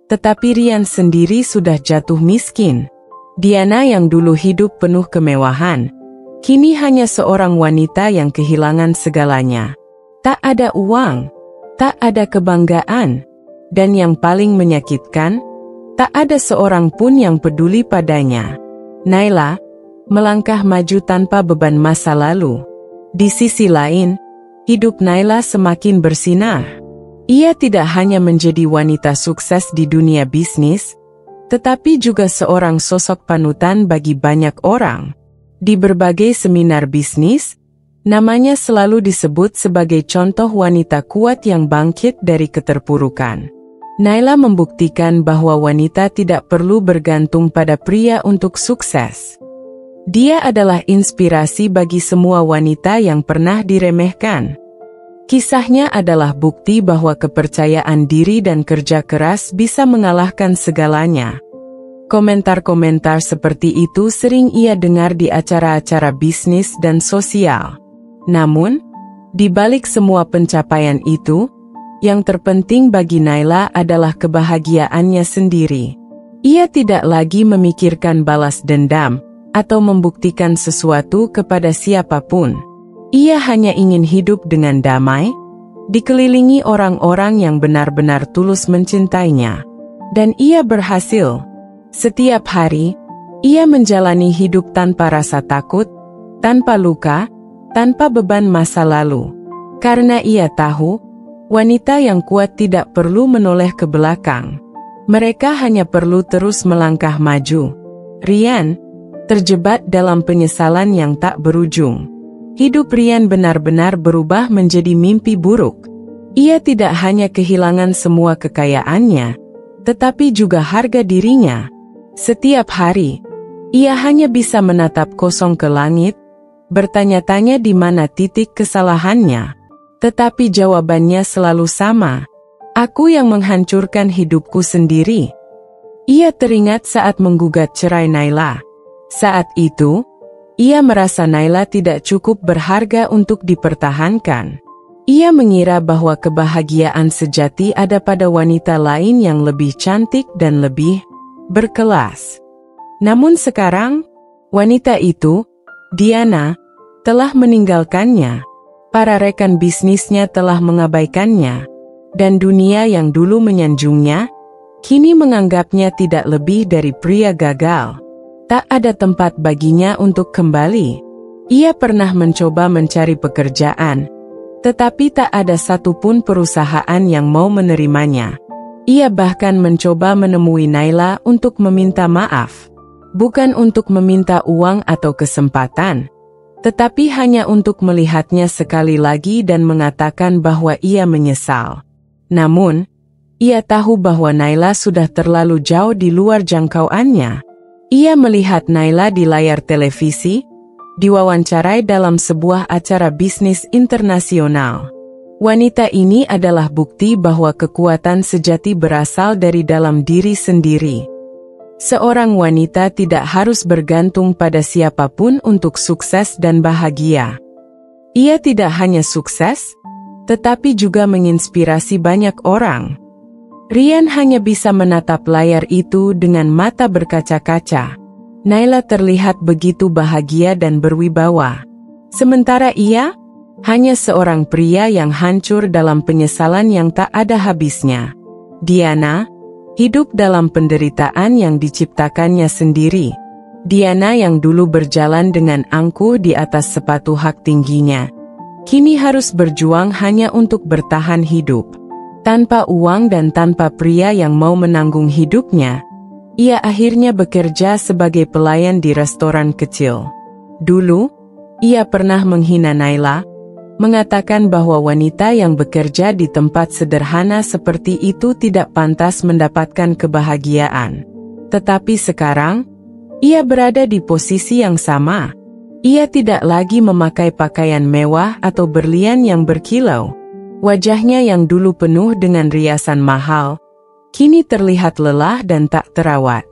tetapi Rian sendiri sudah jatuh miskin. Diana yang dulu hidup penuh kemewahan, kini hanya seorang wanita yang kehilangan segalanya. Tak ada uang, tak ada kebanggaan, dan yang paling menyakitkan, tak ada seorang pun yang peduli padanya. Naila melangkah maju tanpa beban masa lalu. Di sisi lain, hidup Naila semakin bersinar. Ia tidak hanya menjadi wanita sukses di dunia bisnis, tetapi juga seorang sosok panutan bagi banyak orang. Di berbagai seminar bisnis, namanya selalu disebut sebagai contoh wanita kuat yang bangkit dari keterpurukan. Naila membuktikan bahwa wanita tidak perlu bergantung pada pria untuk sukses. Dia adalah inspirasi bagi semua wanita yang pernah diremehkan. Kisahnya adalah bukti bahwa kepercayaan diri dan kerja keras bisa mengalahkan segalanya. Komentar-komentar seperti itu sering ia dengar di acara-acara bisnis dan sosial. Namun, di balik semua pencapaian itu, yang terpenting bagi Naila adalah kebahagiaannya sendiri. Ia tidak lagi memikirkan balas dendam atau membuktikan sesuatu kepada siapapun. Ia hanya ingin hidup dengan damai, dikelilingi orang-orang yang benar-benar tulus mencintainya. Dan ia berhasil. Setiap hari, ia menjalani hidup tanpa rasa takut, tanpa luka, tanpa beban masa lalu. Karena ia tahu, wanita yang kuat tidak perlu menoleh ke belakang. Mereka hanya perlu terus melangkah maju. Rian terjebak dalam penyesalan yang tak berujung. Hidup Rian benar-benar berubah menjadi mimpi buruk. Ia tidak hanya kehilangan semua kekayaannya, tetapi juga harga dirinya. Setiap hari, Ia hanya bisa menatap kosong ke langit, bertanya-tanya di mana titik kesalahannya. Tetapi jawabannya selalu sama. Aku yang menghancurkan hidupku sendiri. Ia teringat saat menggugat cerai Naila. Saat itu, ia merasa Naila tidak cukup berharga untuk dipertahankan. Ia mengira bahwa kebahagiaan sejati ada pada wanita lain yang lebih cantik dan lebih berkelas. Namun sekarang, wanita itu, Diana, telah meninggalkannya. Para rekan bisnisnya telah mengabaikannya. Dan dunia yang dulu menyanjungnya, kini menganggapnya tidak lebih dari pria gagal. Tak ada tempat baginya untuk kembali. Ia pernah mencoba mencari pekerjaan, tetapi tak ada satupun perusahaan yang mau menerimanya. Ia bahkan mencoba menemui Naila untuk meminta maaf. Bukan untuk meminta uang atau kesempatan, tetapi hanya untuk melihatnya sekali lagi dan mengatakan bahwa ia menyesal. Namun, ia tahu bahwa Naila sudah terlalu jauh di luar jangkauannya. Ia melihat Naila di layar televisi, diwawancarai dalam sebuah acara bisnis internasional. Wanita ini adalah bukti bahwa kekuatan sejati berasal dari dalam diri sendiri. Seorang wanita tidak harus bergantung pada siapapun untuk sukses dan bahagia. Ia tidak hanya sukses, tetapi juga menginspirasi banyak orang. Rian hanya bisa menatap layar itu dengan mata berkaca-kaca. Naila terlihat begitu bahagia dan berwibawa. Sementara ia, hanya seorang pria yang hancur dalam penyesalan yang tak ada habisnya. Diana, hidup dalam penderitaan yang diciptakannya sendiri. Diana yang dulu berjalan dengan angkuh di atas sepatu hak tingginya, kini harus berjuang hanya untuk bertahan hidup. Tanpa uang dan tanpa pria yang mau menanggung hidupnya, ia akhirnya bekerja sebagai pelayan di restoran kecil. Dulu, ia pernah menghina Naila, mengatakan bahwa wanita yang bekerja di tempat sederhana seperti itu tidak pantas mendapatkan kebahagiaan. Tetapi sekarang, ia berada di posisi yang sama. Ia tidak lagi memakai pakaian mewah atau berlian yang berkilau. Wajahnya yang dulu penuh dengan riasan mahal, kini terlihat lelah dan tak terawat.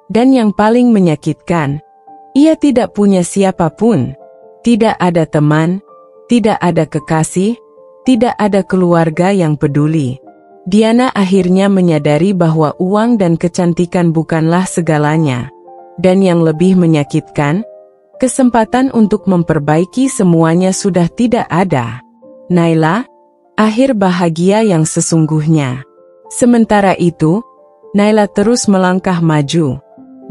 Dan yang paling menyakitkan, ia tidak punya siapapun. Tidak ada teman, tidak ada kekasih, tidak ada keluarga yang peduli. Diana akhirnya menyadari bahwa uang dan kecantikan bukanlah segalanya. Dan yang lebih menyakitkan, kesempatan untuk memperbaiki semuanya sudah tidak ada. Naila, akhir bahagia yang sesungguhnya. Sementara itu, Naila terus melangkah maju.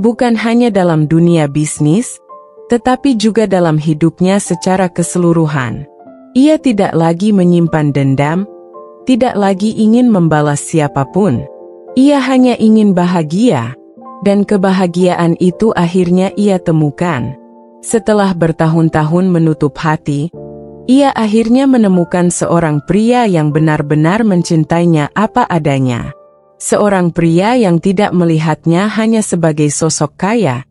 Bukan hanya dalam dunia bisnis, tetapi juga dalam hidupnya secara keseluruhan. Ia tidak lagi menyimpan dendam, tidak lagi ingin membalas siapapun. Ia hanya ingin bahagia, dan kebahagiaan itu akhirnya ia temukan. Setelah bertahun-tahun menutup hati, ia akhirnya menemukan seorang pria yang benar-benar mencintainya apa adanya. Seorang pria yang tidak melihatnya hanya sebagai sosok kaya,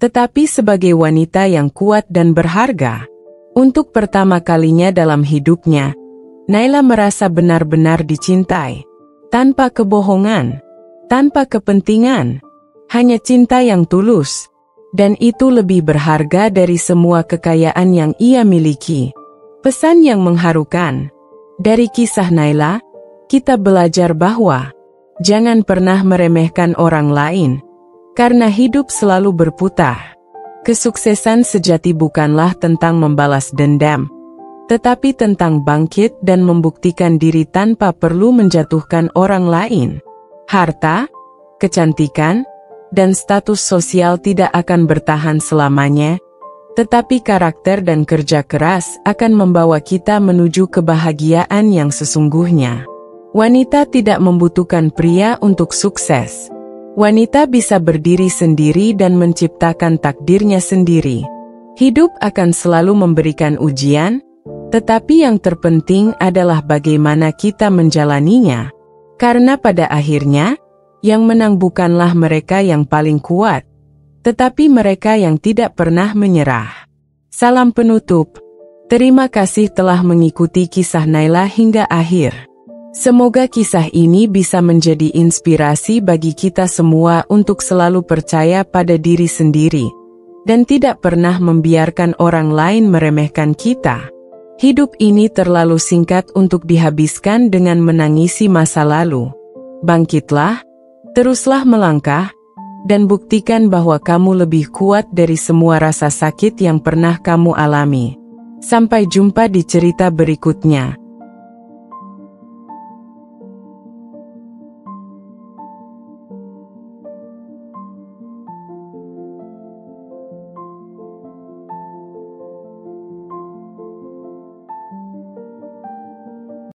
tetapi sebagai wanita yang kuat dan berharga. Untuk pertama kalinya dalam hidupnya, Naila merasa benar-benar dicintai. Tanpa kebohongan, tanpa kepentingan, hanya cinta yang tulus. Dan itu lebih berharga dari semua kekayaan yang ia miliki. Pesan yang mengharukan. Dari kisah Naila, kita belajar bahwa jangan pernah meremehkan orang lain, karena hidup selalu berputar. Kesuksesan sejati bukanlah tentang membalas dendam, tetapi tentang bangkit dan membuktikan diri tanpa perlu menjatuhkan orang lain. Harta, kecantikan, dan status sosial tidak akan bertahan selamanya, tetapi karakter dan kerja keras akan membawa kita menuju kebahagiaan yang sesungguhnya. Wanita tidak membutuhkan pria untuk sukses. Wanita bisa berdiri sendiri dan menciptakan takdirnya sendiri. Hidup akan selalu memberikan ujian, tetapi yang terpenting adalah bagaimana kita menjalaninya. Karena pada akhirnya, yang menang bukanlah mereka yang paling kuat, tetapi mereka yang tidak pernah menyerah. Salam penutup. Terima kasih telah mengikuti kisah Naila hingga akhir. Semoga kisah ini bisa menjadi inspirasi bagi kita semua untuk selalu percaya pada diri sendiri dan tidak pernah membiarkan orang lain meremehkan kita. Hidup ini terlalu singkat untuk dihabiskan dengan menangisi masa lalu. Bangkitlah, teruslah melangkah, dan buktikan bahwa kamu lebih kuat dari semua rasa sakit yang pernah kamu alami. Sampai jumpa di cerita berikutnya.